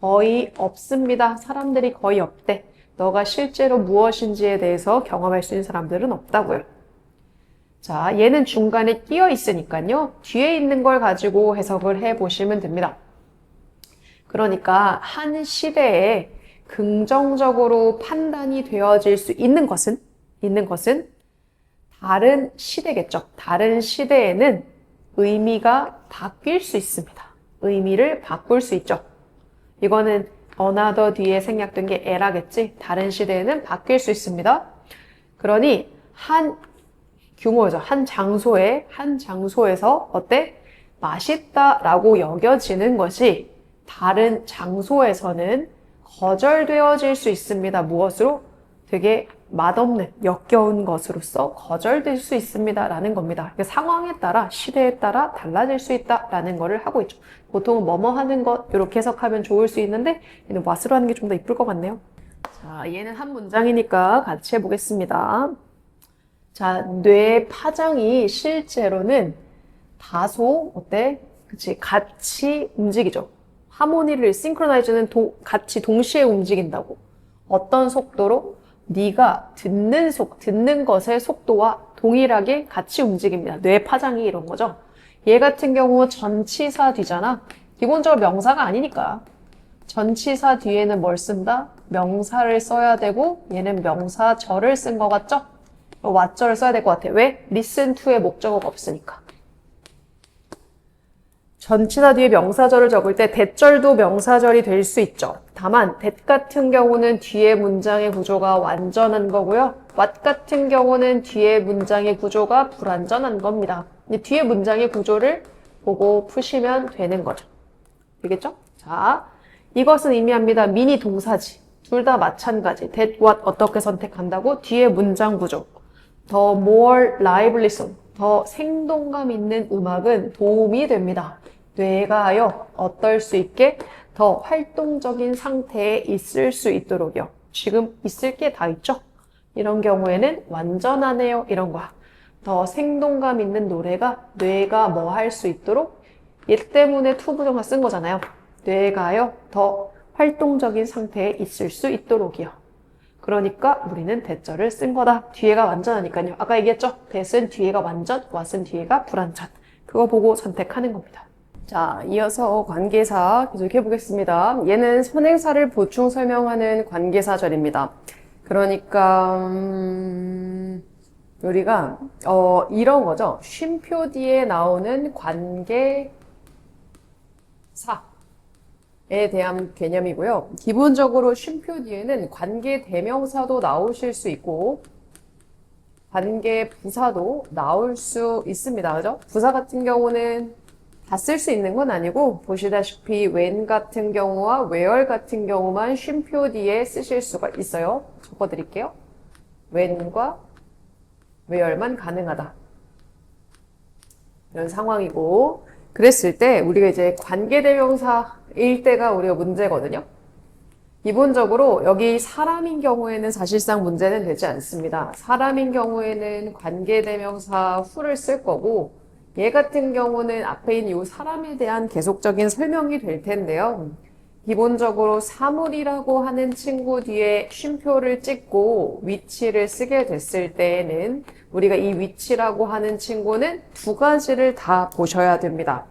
거의 없습니다. 사람들이 거의 없대. 너가 실제로 무엇인지에 대해서 경험할 수 있는 사람들은 없다고요. 자, 얘는 중간에 끼어 있으니까요. 뒤에 있는 걸 가지고 해석을 해보시면 됩니다. 그러니까 한 시대에 긍정적으로 판단이 되어질 수 있는 것은 다른 시대겠죠. 다른 시대에는 의미가 바뀔 수 있습니다. 의미를 바꿀 수 있죠. 이거는 another 뒤에 생략된 게 에라겠지. 다른 시대에는 바뀔 수 있습니다. 그러니 한 규모죠. 한 장소에서 어때? 맛있다라고 여겨지는 것이 다른 장소에서는 거절되어질 수 있습니다. 무엇으로? 되게 맛없는, 역겨운 것으로서 거절될 수 있습니다. 라는 겁니다. 상황에 따라, 시대에 따라 달라질 수 있다라는 거를 하고 있죠. 보통은 뭐뭐 하는 것, 이렇게 해석하면 좋을 수 있는데, 얘는 what으로 하는 게 좀 더 이쁠 것 같네요. 자, 얘는 한 문장이니까 같이 해보겠습니다. 자, 뇌 파장이 실제로는 다소, 어때? 그치, 같이 움직이죠. 하모니를, 싱크로나이즈는 같이 동시에 움직인다고. 어떤 속도로? 네가 듣는 것의 속도와 동일하게 같이 움직입니다. 뇌 파장이 이런 거죠. 얘 같은 경우 전치사 뒤잖아. 기본적으로 명사가 아니니까. 전치사 뒤에는 뭘 쓴다? 명사를 써야 되고 얘는 명사절을 쓴 것 같죠? what절을 써야 될 것 같아. 왜? listen to의 목적어가 없으니까. 전치사 뒤에 명사절을 적을 때 대절도 명사절이 될 수 있죠. 다만 that 같은 경우는 뒤에 문장의 구조가 완전한 거고요. what 같은 경우는 뒤에 문장의 구조가 불완전한 겁니다. 뒤에 문장의 구조를 보고 푸시면 되는 거죠. 되겠죠? 자, 이것은 의미합니다. 미니 동사지. 둘 다 마찬가지. that, what 어떻게 선택한다고? 뒤에 문장 구조. 더 more lively song, 더 생동감 있는 음악은 도움이 됩니다. 뇌가요, 어떨 수 있게 더 활동적인 상태에 있을 수 있도록요. 지금 있을 게 다 있죠? 이런 경우에는 완전하네요. 이런 거야. 더 생동감 있는 노래가 뇌가 뭐 할 수 있도록 얘 때문에 투부정사 쓴 거잖아요. 뇌가요, 더 활동적인 상태에 있을 수 있도록이요. 그러니까 우리는 대절을 쓴 거다. 뒤에가 완전하니까요. 아까 얘기했죠? that은 뒤에가 완전, what은 뒤에가 불완전. 그거 보고 선택하는 겁니다. 자, 이어서 관계사 계속 해보겠습니다. 얘는 선행사를 보충 설명하는 관계사절입니다. 그러니까 우리가 이런 거죠. 쉼표 뒤에 나오는 관계사. 대한 개념이고요. 기본적으로 쉼표 뒤에는 관계 대명사도 나오실 수 있고 관계 부사도 나올 수 있습니다. 그죠? 부사 같은 경우는 다 쓸 수 있는 건 아니고 보시다시피 when 같은 경우와 where 같은 경우만 쉼표 뒤에 쓰실 수가 있어요. 적어드릴게요. when과 where만 가능하다. 이런 상황이고 그랬을 때 우리가 이제 관계대명사일 때가 우리가 문제거든요. 기본적으로 여기 사람인 경우에는 사실상 문제는 되지 않습니다. 사람인 경우에는 관계대명사 who를 쓸 거고 얘 같은 경우는 앞에 있는 이 사람에 대한 계속적인 설명이 될 텐데요. 기본적으로 사물이라고 하는 친구 뒤에 쉼표를 찍고 위치를 쓰게 됐을 때에는 우리가 이 위치라고 하는 친구는 두 가지를 다 보셔야 됩니다.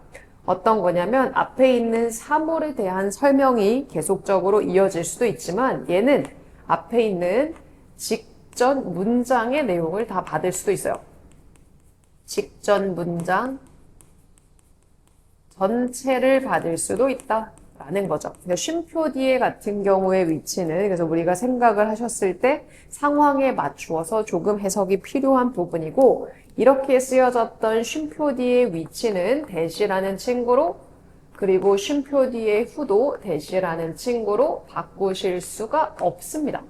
어떤 거냐면 앞에 있는 사물에 대한 설명이 계속적으로 이어질 수도 있지만 얘는 앞에 있는 직전 문장의 내용을 다 받을 수도 있어요. 직전 문장 전체를 받을 수도 있다라는 거죠. 그러니까 쉼표 뒤에 같은 경우의 위치는 그래서 우리가 생각을 하셨을 때 상황에 맞추어서 조금 해석이 필요한 부분이고 이렇게 쓰여졌던 쉼표 뒤의 위치는 대시라는 친구로 그리고 쉼표 뒤의 who도 대시라는 친구로 바꾸실 수가 없습니다.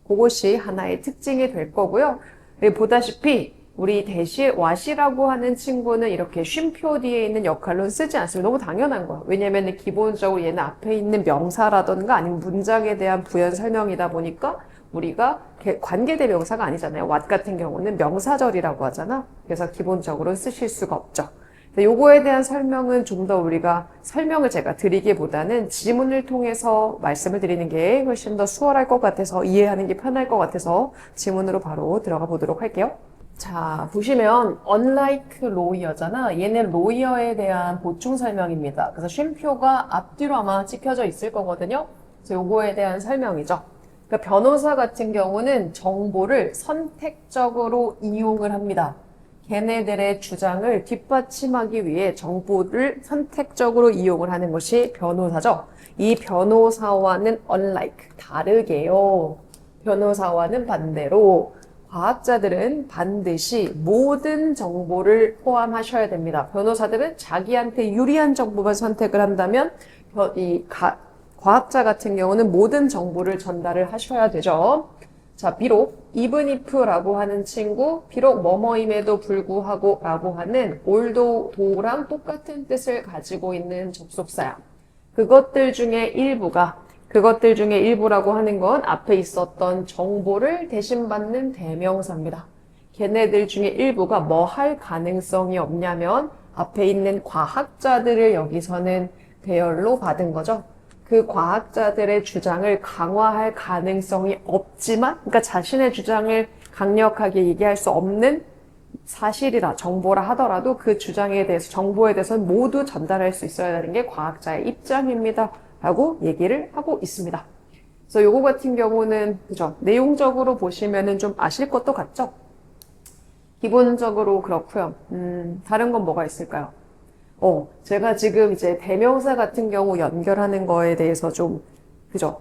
그것이 하나의 특징이 될 거고요. 보다시피 우리 대시 what이라고 하는 친구는 이렇게 쉼표 뒤에 있는 역할로 쓰지 않습니다. 너무 당연한 거야. 왜냐면 기본적으로 얘는 앞에 있는 명사라던가 아니면 문장에 대한 부연 설명이다 보니까 우리가 관계대명사가 아니잖아요. what 같은 경우는 명사절이라고 하잖아. 그래서 기본적으로 쓰실 수가 없죠. 요거에 대한 설명은 좀 더 우리가 설명을 제가 드리기보다는 지문을 통해서 말씀을 드리는 게 훨씬 더 수월할 것 같아서 이해하는 게 편할 것 같아서 지문으로 바로 들어가 보도록 할게요. 자, 보시면 unlike lawyer잖아. 얘는 lawyer에 대한 보충 설명입니다. 그래서 쉼표가 앞뒤로 아마 찍혀져 있을 거거든요. 그래서 요거에 대한 설명이죠. 그러니까 변호사 같은 경우는 정보를 선택적으로 이용을 합니다. 걔네들의 주장을 뒷받침하기 위해 정보를 선택적으로 이용을 하는 것이 변호사죠. 이 변호사와는 unlike, 다르게요. 변호사와는 반대로 과학자들은 반드시 모든 정보를 포함하셔야 됩니다. 변호사들은 자기한테 유리한 정보만 선택을 한다면 과학자 같은 경우는 모든 정보를 전달을 하셔야 되죠. 자, 비록 even if라고 하는 친구, 비록 뭐뭐임에도 불구하고 라고 하는 although, though,랑 똑같은 뜻을 가지고 있는 접속사야. 그것들 중에 일부라고 하는 건 앞에 있었던 정보를 대신받는 대명사입니다. 걔네들 중에 일부가 뭐 할 가능성이 없냐면 앞에 있는 과학자들을 여기서는 대열로 받은 거죠. 그 과학자들의 주장을 강화할 가능성이 없지만, 그러니까 자신의 주장을 강력하게 얘기할 수 없는 사실이라 정보라 하더라도 그 주장에 대해서 정보에 대해서는 모두 전달할 수 있어야 하는 게 과학자의 입장입니다. 라고 얘기를 하고 있습니다. 그래서 요거 같은 경우는 그죠? 내용적으로 보시면은 좀 아실 것도 같죠? 기본적으로 그렇고요. 다른 건 뭐가 있을까요? 제가 지금 이제 대명사 같은 경우 연결하는 거에 대해서 좀 그죠?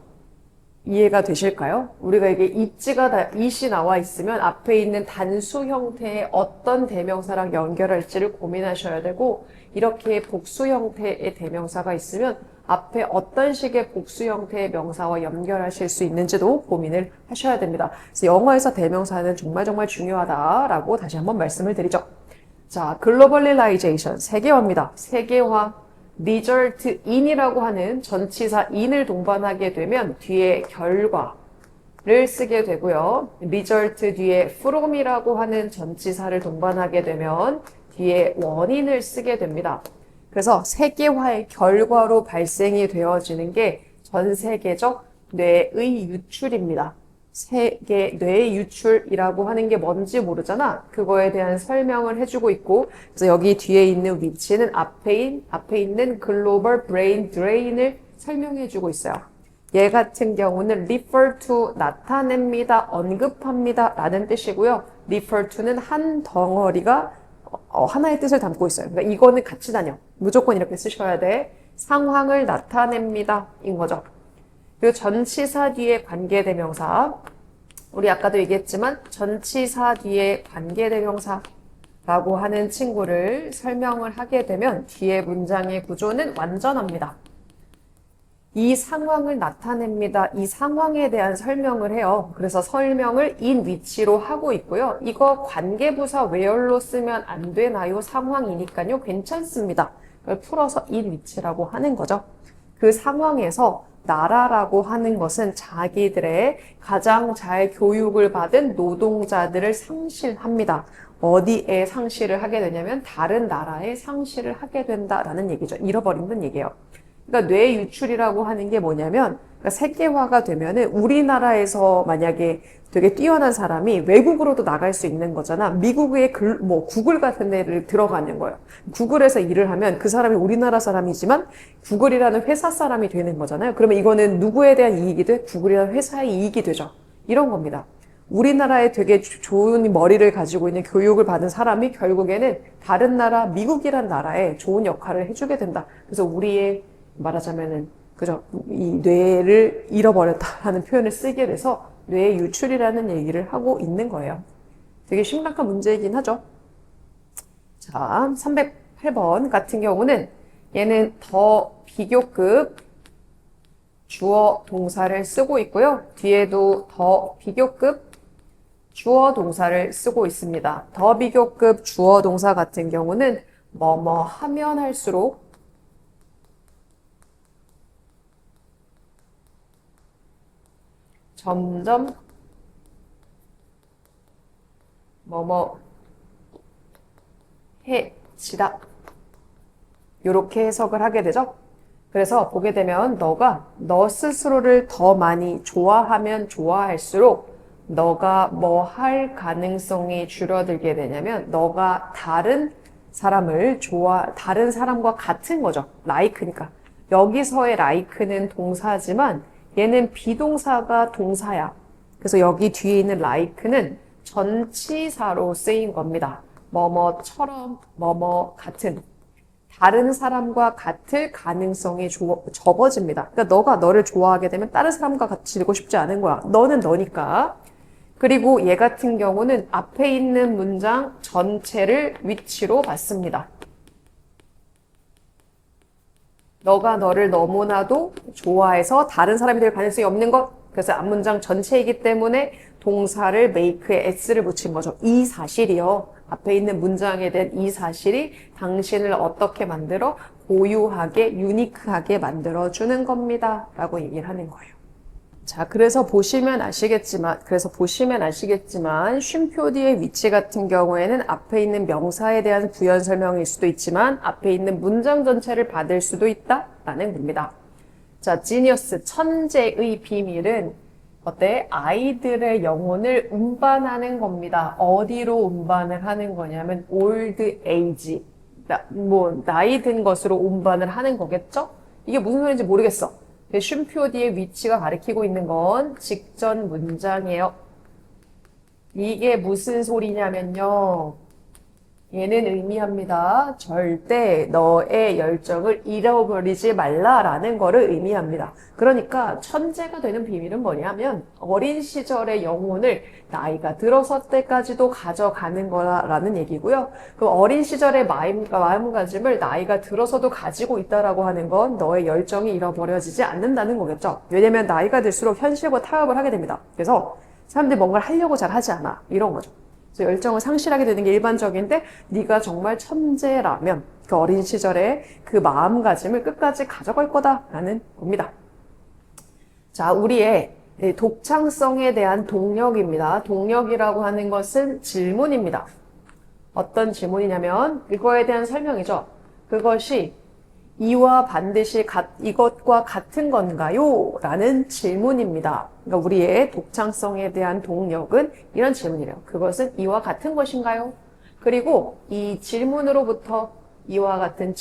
이해가 되실까요? 우리가 이게 it이 나와 있으면 앞에 있는 단수 형태의 어떤 대명사랑 연결할지를 고민하셔야 되고 이렇게 복수 형태의 대명사가 있으면 앞에 어떤 식의 복수 형태의 명사와 연결하실 수 있는지도 고민을 하셔야 됩니다. 그래서 영어에서 대명사는 정말 중요하다라고 다시 한번 말씀을 드리죠. 자, 글로벌리라이제이션, 세계화입니다. 세계화, result in이라고 하는 전치사 in을 동반하게 되면 뒤에 결과를 쓰게 되고요. result 뒤에 from이라고 하는 전치사를 동반하게 되면 뒤에 원인을 쓰게 됩니다. 그래서 세계화의 결과로 발생이 되어지는 게 전 세계적 뇌의 유출입니다. 세계 뇌 유출이라고 하는 게 뭔지 모르잖아. 그거에 대한 설명을 해주고 있고, 그래서 여기 뒤에 있는 위치는 앞에 있는 글로벌 브레인 드레인을 설명해주고 있어요. 얘 같은 경우는 refer to 나타냅니다, 언급합니다 라는 뜻이고요. refer to는 한 덩어리가 하나의 뜻을 담고 있어요. 그러니까 이거는 같이 다녀. 무조건 이렇게 쓰셔야 돼. 상황을 나타냅니다. 인 거죠. 그리고 전치사 뒤에 관계대명사. 우리 아까도 얘기했지만 전치사 뒤에 관계대명사라고 하는 친구를 설명을 하게 되면 뒤에 문장의 구조는 완전합니다. 이 상황을 나타냅니다. 이 상황에 대한 설명을 해요. 그래서 설명을 in 위치로 하고 있고요. 이거 관계부사 where로 쓰면 안 되나요? 상황이니까요. 괜찮습니다. 그걸 풀어서 in 위치라고 하는 거죠. 그 상황에서 나라라고 하는 것은 자기들의 가장 잘 교육을 받은 노동자들을 상실합니다. 어디에 상실을 하게 되냐면 다른 나라에 상실을 하게 된다라는 얘기죠. 잃어버린다는 얘기예요. 그러니까 뇌 유출이라고 하는 게 뭐냐면, 그러니까 세계화가 되면은 우리나라에서 만약에 되게 뛰어난 사람이 외국으로도 나갈 수 있는 거잖아. 미국의 구글 같은 데를 들어가는 거예요. 구글에서 일을 하면 그 사람이 우리나라 사람이지만 구글이라는 회사 사람이 되는 거잖아요. 그러면 이거는 누구에 대한 이익이 돼? 구글이라는 회사의 이익이 되죠. 이런 겁니다. 우리나라에 되게 좋은 머리를 가지고 있는 교육을 받은 사람이 결국에는 다른 나라, 미국이란 나라에 좋은 역할을 해주게 된다. 그래서 우리의 말하자면은 그죠? 이 뇌를 잃어버렸다라는 표현을 쓰게 돼서 뇌 유출이라는 얘기를 하고 있는 거예요. 되게 심각한 문제이긴 하죠. 자, 308번 같은 경우는 얘는 더 비교급 주어 동사를 쓰고 있고요. 뒤에도 더 비교급 주어 동사를 쓰고 있습니다. 더 비교급 주어 동사 같은 경우는 뭐뭐 하면 할수록 점점 뭐뭐 해지다. 이렇게 해석을 하게 되죠. 그래서 보게 되면 너가 너 스스로를 더 많이 좋아하면 좋아할수록 너가 뭐 할 가능성이 줄어들게 되냐면 너가 다른 사람과 같은 거죠. like니까. 여기서의 like는 동사지만 얘는 비동사가 동사야. 그래서 여기 뒤에 있는 like는 전치사로 쓰인 겁니다. 뭐뭐처럼, 뭐뭐 같은. 다른 사람과 같을 가능성이 접어집니다. 그러니까 너가 너를 좋아하게 되면 다른 사람과 같이 지내고 싶지 않은 거야. 너는 너니까. 그리고 얘 같은 경우는 앞에 있는 문장 전체를 위치로 봤습니다. 너가 너를 너무나도 좋아해서 다른 사람이 될 가능성이 없는 것. 그래서 앞문장 전체이기 때문에 동사를 make에 s를 붙인 거죠. 이 사실이요. 앞에 있는 문장에 대한 이 사실이 당신을 어떻게 만들어? 고유하게, 유니크하게 만들어주는 겁니다. 라고 얘기를 하는 거예요. 자, 그래서 보시면 아시겠지만 쉼표 뒤의 위치 같은 경우에는 앞에 있는 명사에 대한 부연 설명일 수도 있지만 앞에 있는 문장 전체를 받을 수도 있다라는 겁니다. 자, 지니어스, 천재의 비밀은 어때? 아이들의 영혼을 운반하는 겁니다. 어디로 운반을 하는 거냐면 old age, 나이 든 것으로 운반을 하는 거겠죠? 이게 무슨 소리인지 모르겠어. 쉼표 뒤에 위치가 가리키고 있는 건 직전 문장이에요. 이게 무슨 소리냐면요. 얘는 의미합니다. 절대 너의 열정을 잃어버리지 말라라는 거를 의미합니다. 그러니까 천재가 되는 비밀은 뭐냐면 어린 시절의 영혼을 나이가 들어서 때까지도 가져가는 거라는 얘기고요. 그 어린 시절의 마음가짐을 나이가 들어서도 가지고 있다라고 하는 건 너의 열정이 잃어버려지지 않는다는 거겠죠. 왜냐면 나이가 들수록 현실과 타협을 하게 됩니다. 그래서 사람들이 뭔가를 하려고 잘 하지 않아. 이런 거죠. 그래서 열정을 상실하게 되는 게 일반적인데 네가 정말 천재라면 그 어린 시절에 그 마음가짐을 끝까지 가져갈 거다라는 겁니다. 자, 우리의 독창성에 대한 동력입니다. 동력이라고 하는 것은 질문입니다. 어떤 질문이냐면 이거에 대한 설명이죠. 그것이 이와 반드시 이것과 같은 건가요? 라는 질문입니다. 그러니까 우리의 독창성에 대한 동력은 이런 질문이래요. 그것은 이와 같은 것인가요? 그리고 이 질문으로부터 이와 같은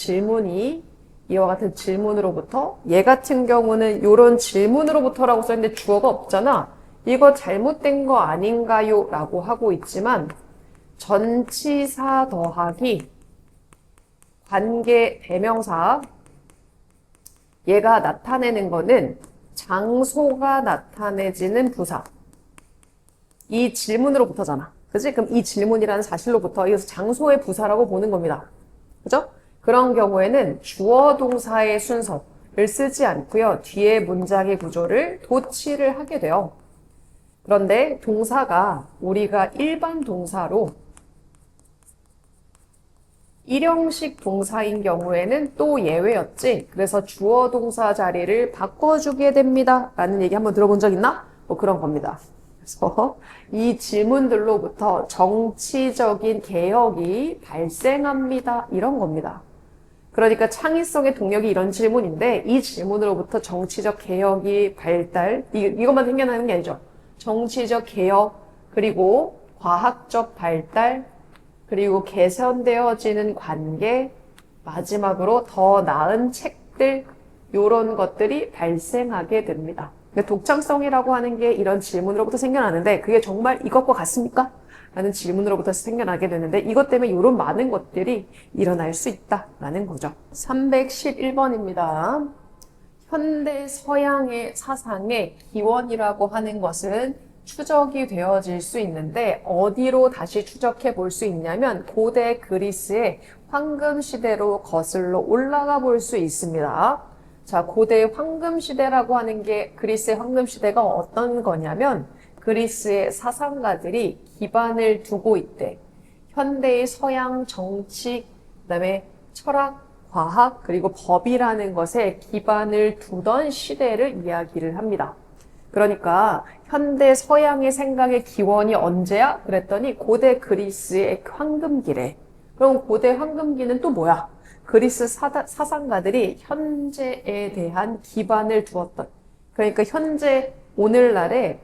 질문으로부터 얘 같은 경우는 이런 질문으로부터라고 써있는데 주어가 없잖아. 이거 잘못된 거 아닌가요? 라고 하고 있지만 전치사 더하기 관계 대명사 얘가 나타내는 거는 장소가 나타내지는 부사. 이 질문으로부터잖아. 그치? 그럼 이 질문이라는 사실로부터 이것을 장소의 부사라고 보는 겁니다. 그죠? 그런 경우에는 주어 동사의 순서를 쓰지 않고요. 뒤에 문장의 구조를 도치를 하게 돼요. 그런데 동사가 우리가 일반 동사로 일형식 동사인 경우에는 또 예외였지. 그래서 주어 동사 자리를 바꿔주게 됩니다. 라는 얘기 한번 들어본 적 있나? 뭐 그런 겁니다. 그래서 이 질문들로부터 정치적인 개혁이 발생합니다. 이런 겁니다. 그러니까 창의성의 동력이 이런 질문인데 이 질문으로부터 정치적 개혁이 발달, 이것만 생겨나는 게 아니죠. 정치적 개혁, 그리고 과학적 발달, 그리고 개선되어지는 관계, 마지막으로 더 나은 책들, 이런 것들이 발생하게 됩니다. 독창성이라고 하는 게 이런 질문으로부터 생겨나는데 그게 정말 이것과 같습니까? 라는 질문으로부터 생겨나게 되는데 이것 때문에 이런 많은 것들이 일어날 수 있다라는 거죠. 311번입니다. 현대 서양의 사상의 기원이라고 하는 것은 추적이 되어질 수 있는데 어디로 다시 추적해 볼 수 있냐면 고대 그리스의 황금 시대로 거슬러 올라가 볼 수 있습니다. 자, 고대 황금 시대라고 하는 게 그리스의 황금 시대가 어떤 거냐면 그리스의 사상가들이 기반을 두고 있대. 현대의 서양 정치, 그다음에 철학, 과학, 그리고 법이라는 것에 기반을 두던 시대를 이야기를 합니다. 그러니까 현대 서양의 생각의 기원이 언제야? 그랬더니 고대 그리스의 황금기래. 그럼 고대 황금기는 또 뭐야? 그리스 사상가들이 현재에 대한 기반을 두었던. 그러니까 현재 오늘날에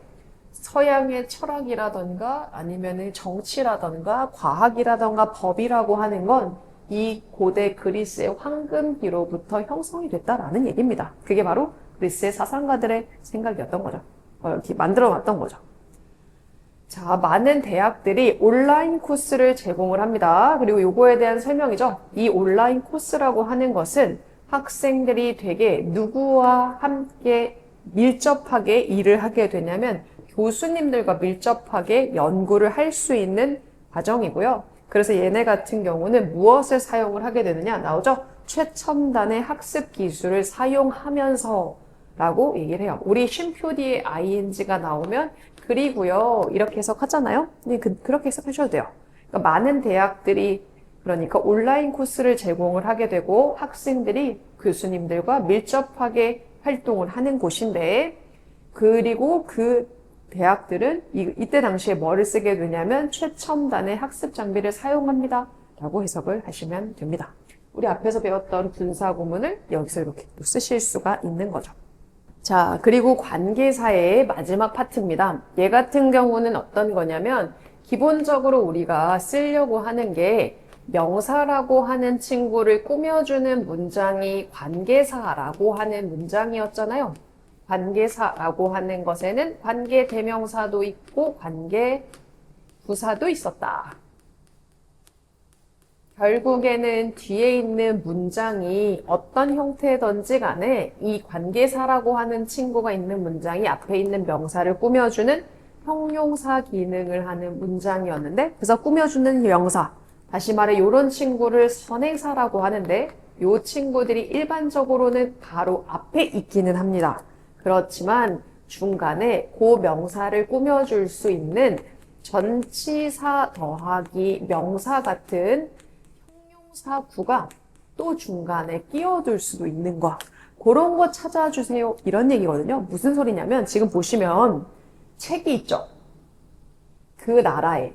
서양의 철학이라던가 아니면 정치라던가 과학이라던가 법이라고 하는 건 이 고대 그리스의 황금기로부터 형성이 됐다라는 얘기입니다. 그게 바로 그리스의 사상가들의 생각이었던 거죠. 이렇게 만들어 놨던 거죠. 자, 많은 대학들이 온라인 코스를 제공을 합니다. 그리고 요거에 대한 설명이죠. 이 온라인 코스라고 하는 것은 학생들이 되게 누구와 함께 밀접하게 일을 하게 되냐면 교수님들과 밀접하게 연구를 할 수 있는 과정이고요. 그래서 얘네 같은 경우는 무엇을 사용을 하게 되느냐 나오죠? 최첨단의 학습 기술을 사용하면서 라고 얘기를 해요. 우리 쉼표 뒤에 ing가 나오면 그리고요 이렇게 해석하잖아요. 그렇게 해석하셔도 돼요. 그러니까 많은 대학들이 그러니까 온라인 코스를 제공을 하게 되고 학생들이 교수님들과 밀접하게 활동을 하는 곳인데 그리고 그 대학들은 이때 당시에 뭐를 쓰게 되냐면 최첨단의 학습 장비를 사용합니다. 라고 해석을 하시면 됩니다. 우리 앞에서 배웠던 분사구문을 여기서 이렇게 또 쓰실 수가 있는 거죠. 자, 그리고 관계사의 마지막 파트입니다. 얘 같은 경우는 어떤 거냐면 기본적으로 우리가 쓰려고 하는 게 명사라고 하는 친구를 꾸며주는 문장이 관계사라고 하는 문장이었잖아요. 관계사라고 하는 것에는 관계 대명사도 있고 관계 부사도 있었다. 결국에는 뒤에 있는 문장이 어떤 형태든지 간에 이 관계사라고 하는 친구가 있는 문장이 앞에 있는 명사를 꾸며주는 형용사 기능을 하는 문장이었는데 그래서 꾸며주는 명사, 다시 말해 이런 친구를 선행사라고 하는데 이 친구들이 일반적으로는 바로 앞에 있기는 합니다. 그렇지만 중간에 그 명사를 꾸며줄 수 있는 전치사 더하기 명사 같은 형용사구가 또 중간에 끼어들 수도 있는 거. 그런 거 찾아주세요. 이런 얘기거든요. 무슨 소리냐면 지금 보시면 책이 있죠. 그 나라에.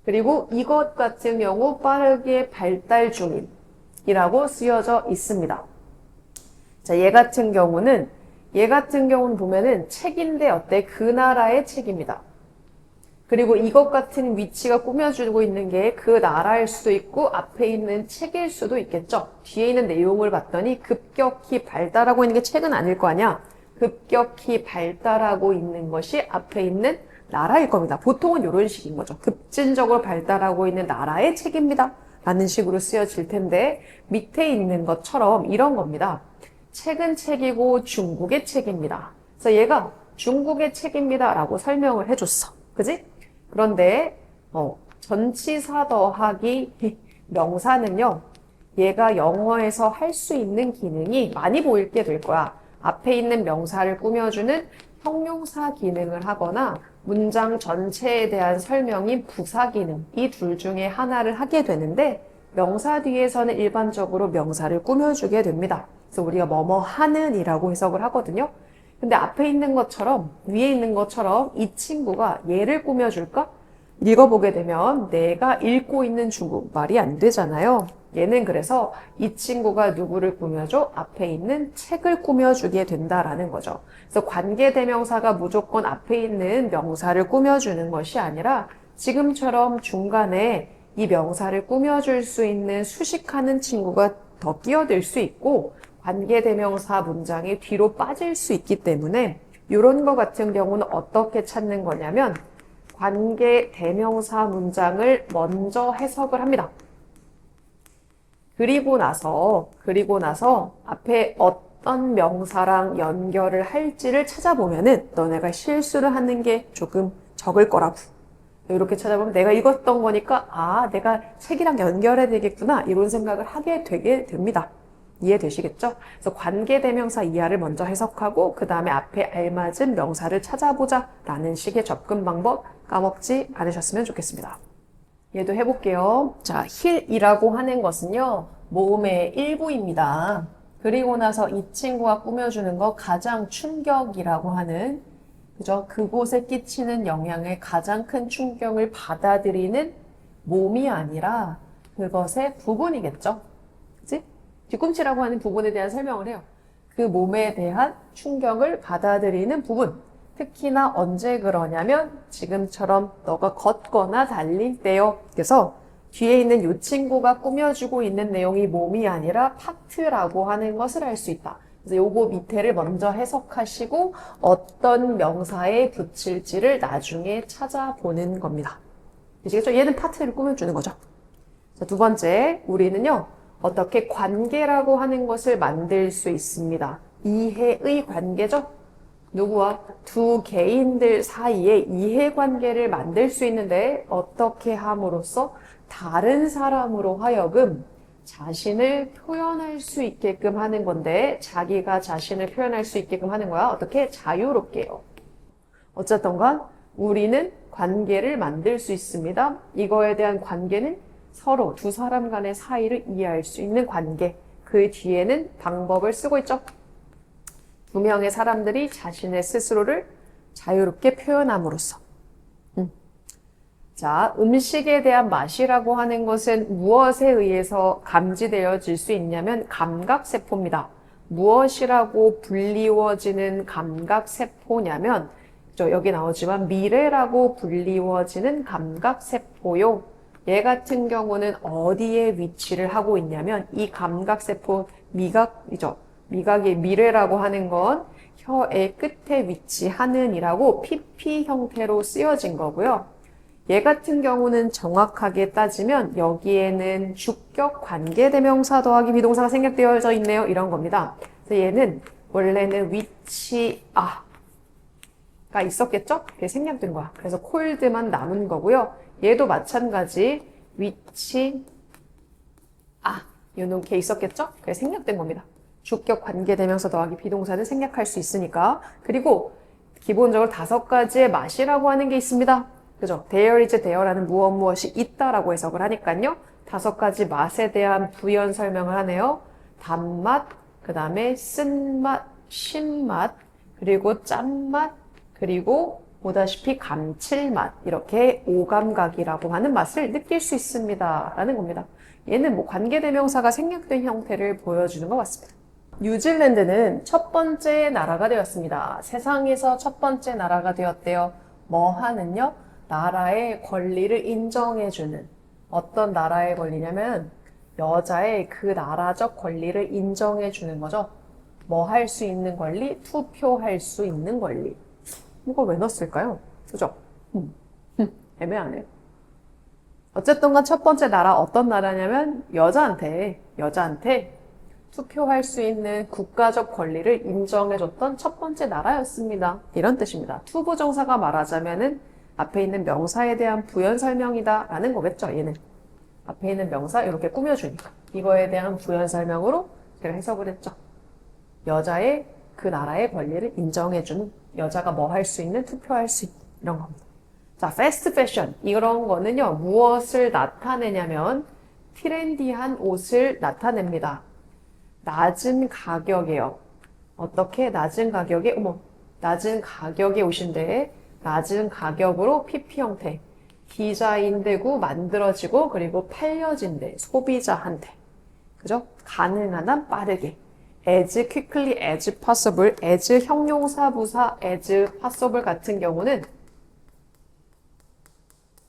그리고 이것 같은 경우 빠르게 발달 중인이라고 쓰여져 있습니다. 자, 얘 같은 경우는 보면은 책인데 어때? 그 나라의 책입니다. 그리고 이것 같은 위치가 꾸며주고 있는 게 그 나라일 수도 있고 앞에 있는 책일 수도 있겠죠. 뒤에 있는 내용을 봤더니 급격히 발달하고 있는 게 책은 아닐 거 아니야. 급격히 발달하고 있는 것이 앞에 있는 나라일 겁니다. 보통은 이런 식인 거죠. 급진적으로 발달하고 있는 나라의 책입니다. 라는 식으로 쓰여질 텐데 밑에 있는 것처럼 이런 겁니다. 책은 책이고 중국의 책입니다. 그래서 얘가 중국의 책입니다 라고 설명을 해줬어. 그지? 그런데 전치사 더하기 명사는요, 얘가 영어에서 할 수 있는 기능이 많이 보이게 될 거야. 앞에 있는 명사를 꾸며주는 형용사 기능을 하거나 문장 전체에 대한 설명인 부사 기능, 이 둘 중에 하나를 하게 되는데, 명사 뒤에서는 일반적으로 명사를 꾸며주게 됩니다. 그래서 우리가 뭐뭐 하는 이라고 해석을 하거든요. 근데 앞에 있는 것처럼, 위에 있는 것처럼 이 친구가 얘를 꾸며줄까? 읽어보게 되면 내가 읽고 있는 중국말이 안 되잖아요. 얘는 그래서 이 친구가 누구를 꾸며줘? 앞에 있는 책을 꾸며주게 된다라는 거죠. 그래서 관계대명사가 무조건 앞에 있는 명사를 꾸며주는 것이 아니라 지금처럼 중간에 이 명사를 꾸며줄 수 있는 수식하는 친구가 더 끼어들 수 있고 관계대명사 문장이 뒤로 빠질 수 있기 때문에 이런 거 같은 경우는 어떻게 찾는 거냐면 관계대명사 문장을 먼저 해석을 합니다. 그리고 나서 앞에 어떤 명사랑 연결을 할지를 찾아보면은 너네가 실수를 하는 게 조금 적을 거라고. 이렇게 찾아보면 내가 읽었던 거니까 내가 책이랑 연결해야 되겠구나 이런 생각을 하게 되게 됩니다. 이해되시겠죠? 그래서 관계대명사 이하를 먼저 해석하고 그 다음에 앞에 알맞은 명사를 찾아보자 라는 식의 접근 방법 까먹지 않으셨으면 좋겠습니다. 얘도 해볼게요. 자, 힐이라고 하는 것은요, 모음의 일부입니다. 그리고 나서 이 친구가 꾸며주는 거 가장 충격이라고 하는, 그죠? 그곳에 끼치는 영향의 가장 큰 충격을 받아들이는 몸이 아니라 그것의 부분이겠죠? 그치? 뒤꿈치라고 하는 부분에 대한 설명을 해요. 그 몸에 대한 충격을 받아들이는 부분. 특히나 언제 그러냐면 지금처럼 너가 걷거나 달릴 때요. 그래서 뒤에 있는 이 친구가 꾸며주고 있는 내용이 몸이 아니라 파트라고 하는 것을 알 수 있다. 그래서 요거 밑에를 먼저 해석하시고 어떤 명사에 붙일지를 나중에 찾아보는 겁니다. 아시겠죠? 얘는 파트를 꾸며주는 거죠. 자, 두 번째, 우리는요, 어떻게 관계라고 하는 것을 만들 수 있습니다. 이해의 관계죠? 누구와? 두 개인들 사이에 이해관계를 만들 수 있는데 어떻게 함으로써 다른 사람으로 하여금 자신을 표현할 수 있게끔 하는 건데 자기가 자신을 표현할 수 있게끔 하는 거야. 어떻게? 자유롭게요. 어쨌든 간 우리는 관계를 만들 수 있습니다. 이거에 대한 관계는 서로 두 사람 간의 사이를 이해할 수 있는 관계. 그 뒤에는 방법을 쓰고 있죠. 두 명의 사람들이 자신의 스스로를 자유롭게 표현함으로써. 자, 음식에 대한 맛이라고 하는 것은 무엇에 의해서 감지되어질 수 있냐면 감각세포입니다. 무엇이라고 불리워지는 감각세포냐면 여기 나오지만 미래라고 불리워지는 감각세포요. 얘 같은 경우는 어디에 위치를 하고 있냐면 이 감각세포 미각이죠. 미각의 미래라고 하는 건 혀의 끝에 위치하는 이라고 PP 형태로 쓰여진 거고요. 얘 같은 경우는 정확하게 따지면 여기에는 주격 관계대명사 더하기 비동사가 생략되어져 있네요. 이런 겁니다. 그래서 얘는 원래는 위치가 있었겠죠? 그게 생략된 거야. 그래서 콜드만 남은 거고요. 얘도 마찬가지 위치아 이렇게 있었겠죠? 그게 생략된 겁니다. 주격 관계대명사 더하기 비동사는 생략할 수 있으니까. 그리고 기본적으로 5가지의 맛이라고 하는 게 있습니다. 그죠? there is there라는 무엇이 있다라고 해석을 하니까요. 5가지 맛에 대한 부연 설명을 하네요. 단맛, 그 다음에 쓴맛, 신맛, 그리고 짠맛, 그리고 보다시피 감칠맛. 이렇게 오감각이라고 하는 맛을 느낄 수 있습니다. 라는 겁니다. 얘는 관계대명사가 생략된 형태를 보여주는 것 같습니다. 뉴질랜드는 첫 번째 나라가 되었습니다. 세상에서 첫 번째 나라가 되었대요. 뭐 하는요? 나라의 권리를 인정해주는. 어떤 나라의 권리냐면 여자의 그 나라적 권리를 인정해주는 거죠. 뭐 할 수 있는 권리? 투표할 수 있는 권리. 이거 왜 넣었을까요? 그죠? 애매하네요. 어쨌든 간 첫 번째 나라 어떤 나라냐면 여자한테 투표할 수 있는 국가적 권리를 인정해줬던 첫 번째 나라였습니다. 이런 뜻입니다. 투부정사가 말하자면은 앞에 있는 명사에 대한 부연 설명이다 라는 거겠죠, 얘는. 앞에 있는 명사 이렇게 꾸며주니까. 이거에 대한 부연 설명으로 제가 해석을 했죠. 여자의 그 나라의 권리를 인정해주는, 여자가 뭐 할 수 있는, 투표할 수 있는 이런 겁니다. 자, 패스트 패션 이런 거는요, 무엇을 나타내냐면 트렌디한 옷을 나타냅니다. 낮은 가격이에요. 어떻게? 낮은 가격에, 낮은 가격의 옷인데 낮은 가격으로 PP 형태, 디자인되고 만들어지고 그리고 팔려진대, 소비자한테. 그죠? 가능한 한 빠르게. as quickly as possible, as 형용사 부사 as possible 같은 경우는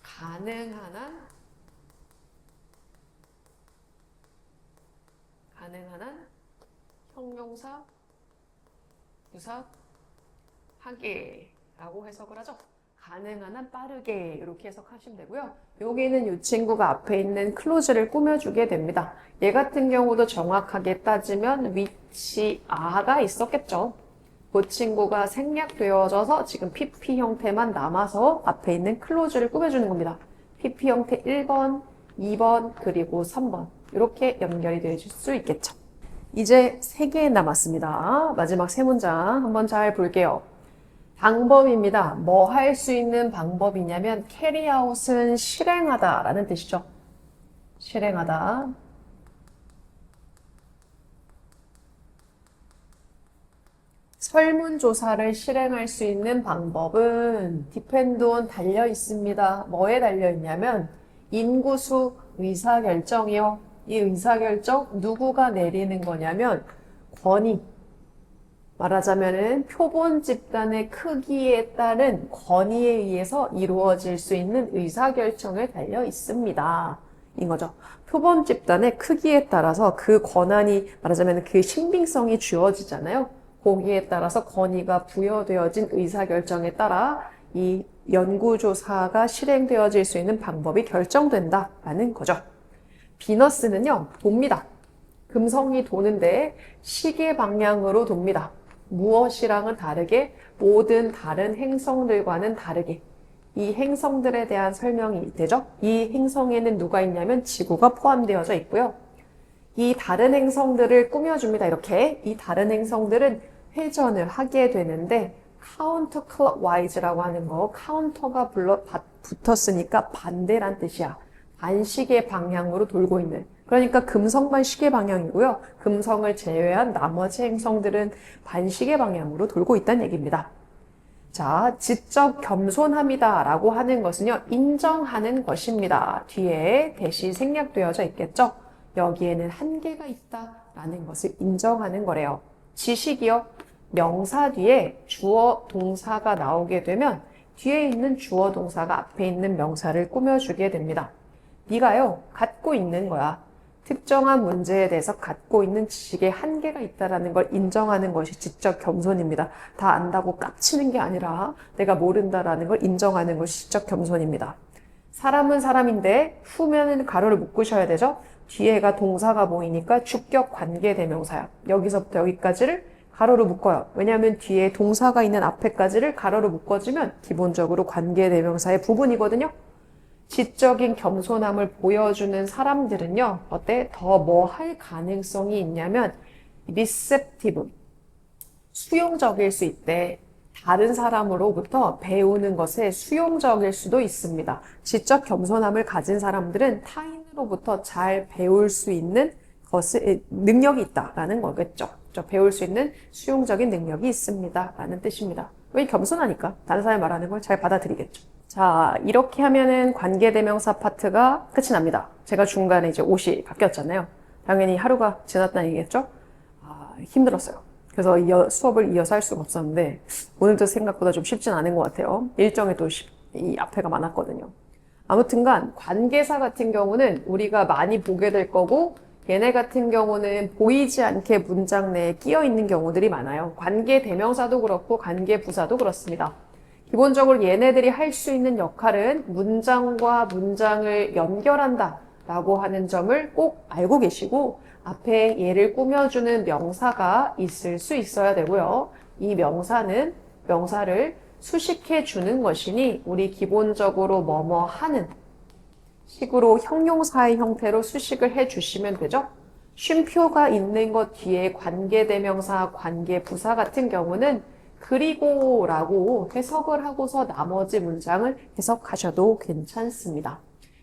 가능한 한 형용사 부사 하게라고 해석을 하죠. 가능한 한 빠르게 이렇게 해석하시면 되고요. 여기는 이 친구가 앞에 있는 클로즈를 꾸며주게 됩니다. 얘 같은 경우도 정확하게 따지면 which are가 있었겠죠. 그 친구가 생략되어져서 지금 PP 형태만 남아서 앞에 있는 클로즈를 꾸며주는 겁니다. PP 형태 1번, 2번, 그리고 3번 이렇게 연결이 되실 수 있겠죠. 이제 3개 남았습니다. 마지막 3문장 한번 잘 볼게요. 방법입니다. 뭐 할 수 있는 방법이냐면 carry out은 실행하다 라는 뜻이죠. 실행하다. 설문조사를 실행할 수 있는 방법은 depend on 달려 있습니다. 뭐에 달려 있냐면 인구수 의사결정이요. 이 의사결정 누구가 내리는 거냐면 권위. 말하자면은 표본 집단의 크기에 따른 권위에 의해서 이루어질 수 있는 의사결정에 달려 있습니다. 인 거죠. 표본 집단의 크기에 따라서 그 권한이 말하자면 그 신빙성이 주어지잖아요. 거기에 따라서 권위가 부여되어진 의사결정에 따라 이 연구조사가 실행되어질 수 있는 방법이 결정된다라는 거죠. 비너스는요, 돕니다. 금성이 도는데 시계 방향으로 돕니다. 무엇이랑은 다르게 모든 다른 행성들과는 다르게 이 행성들에 대한 설명이 되죠. 이 행성에는 누가 있냐면 지구가 포함되어져 있고요. 이 다른 행성들을 꾸며줍니다. 이렇게 이 다른 행성들은 회전을 하게 되는데 카운터 클럭와이즈라고 하는 거, 카운터가 붙었으니까 반대란 뜻이야. 반시계 방향으로 돌고 있는. 그러니까 금성만 시계 방향이고요. 금성을 제외한 나머지 행성들은 반시계 방향으로 돌고 있다는 얘기입니다. 자, 지적 겸손함이다 라고 하는 것은요, 인정하는 것입니다. 뒤에 대시 생략되어져 있겠죠? 여기에는 한계가 있다라는 것을 인정하는 거래요. 지식이요. 명사 뒤에 주어 동사가 나오게 되면 뒤에 있는 주어 동사가 앞에 있는 명사를 꾸며주게 됩니다. 네가요, 갖고 있는 거야. 특정한 문제에 대해서 갖고 있는 지식에 한계가 있다는 걸 인정하는 것이 지적 겸손입니다. 다 안다고 깝치는 게 아니라 내가 모른다라는 걸 인정하는 것이 지적 겸손입니다. 사람은 사람인데 후면은 가로를 묶으셔야 되죠. 뒤에가 동사가 보이니까 주격 관계대명사야. 여기서부터 여기까지를 가로로 묶어요. 왜냐하면 뒤에 동사가 있는 앞에까지를 가로로 묶어주면 기본적으로 관계대명사의 부분이거든요. 지적인 겸손함을 보여주는 사람들은요, 어때? 더 뭐 할 가능성이 있냐면, receptive, 수용적일 수 있대. 다른 사람으로부터 배우는 것에 수용적일 수도 있습니다. 지적 겸손함을 가진 사람들은 타인으로부터 잘 배울 수 있는 것을, 능력이 있다라는 거겠죠. 배울 수 있는 수용적인 능력이 있습니다. 라는 뜻입니다. 왜 겸손하니까 다른 사람이 말하는 걸 잘 받아들이겠죠. 자, 이렇게 하면은 관계대명사 파트가 끝이 납니다. 제가 중간에 이제 옷이 바뀌었잖아요. 당연히 하루가 지났다는 얘기겠죠? 힘들었어요. 그래서 수업을 이어서 할 수가 없었는데, 오늘도 생각보다 좀 쉽진 않은 것 같아요. 일정에 또 이 앞에가 많았거든요. 아무튼간, 관계사 같은 경우는 우리가 많이 보게 될 거고, 얘네 같은 경우는 보이지 않게 문장 내에 끼어 있는 경우들이 많아요. 관계대명사도 그렇고, 관계부사도 그렇습니다. 기본적으로 얘네들이 할 수 있는 역할은 문장과 문장을 연결한다 라고 하는 점을 꼭 알고 계시고 앞에 얘를 꾸며주는 명사가 있을 수 있어야 되고요. 이 명사를 수식해 주는 것이니 우리 기본적으로 뭐뭐 하는 식으로 형용사의 형태로 수식을 해 주시면 되죠. 쉼표가 있는 것 뒤에 관계대명사, 관계부사 같은 경우는 그리고 라고 해석을 하고서 나머지 문장을 해석하셔도 괜찮습니다.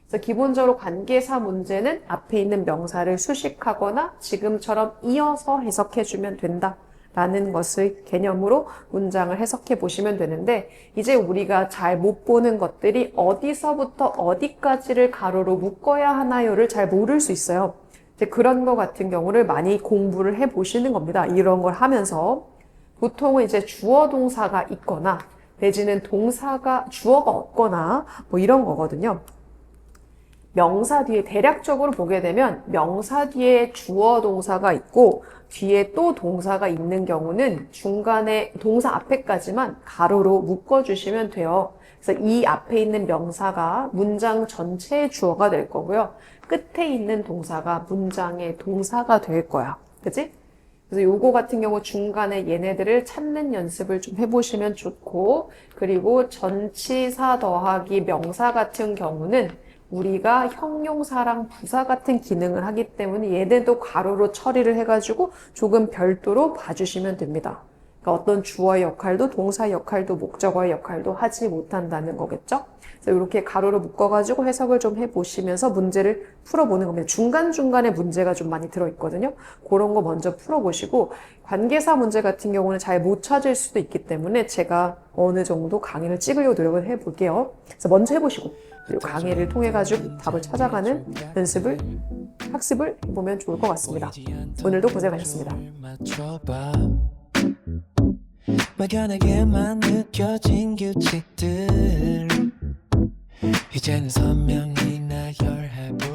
그래서 기본적으로 관계사 문제는 앞에 있는 명사를 수식하거나 지금처럼 이어서 해석해주면 된다. 라는 것의 개념으로 문장을 해석해 보시면 되는데 이제 우리가 잘 못 보는 것들이 어디서부터 어디까지를 가로로 묶어야 하나요를 잘 모를 수 있어요. 이제 그런 것 같은 경우를 많이 공부를 해 보시는 겁니다. 이런 걸 하면서 보통은 이제 주어 동사가 있거나 내지는 주어가 없거나 뭐 이런 거거든요. 명사 뒤에 대략적으로 보게 되면 명사 뒤에 주어 동사가 있고 뒤에 또 동사가 있는 경우는 중간에 동사 앞에까지만 가로로 묶어주시면 돼요. 그래서 이 앞에 있는 명사가 문장 전체의 주어가 될 거고요. 끝에 있는 동사가 문장의 동사가 될 거야. 그치? 그래서 요거 같은 경우 중간에 얘네들을 찾는 연습을 좀 해보시면 좋고 그리고 전치사 더하기 명사 같은 경우는 우리가 형용사랑 부사 같은 기능을 하기 때문에 얘네도 가로로 처리를 해가지고 조금 별도로 봐주시면 됩니다. 그러니까 어떤 주어의 역할도 동사의 역할도 목적어의 역할도 하지 못한다는 거겠죠? 그래서 이렇게 가로로 묶어가지고 해석을 좀 해보시면서 문제를 풀어보는 겁니다. 중간중간에 문제가 좀 많이 들어있거든요. 그런 거 먼저 풀어보시고 관계사 문제 같은 경우는 잘 못 찾을 수도 있기 때문에 제가 어느 정도 강의를 찍으려고 노력을 해볼게요. 그래서 먼저 해보시고 그리고 강의를 통해가지고 답을 찾아가는 연습을, 학습을 해보면 좋을 것 같습니다. 오늘도 고생하셨습니다. 막연하게만 느껴진 규칙들 이제는 선명히 나열해볼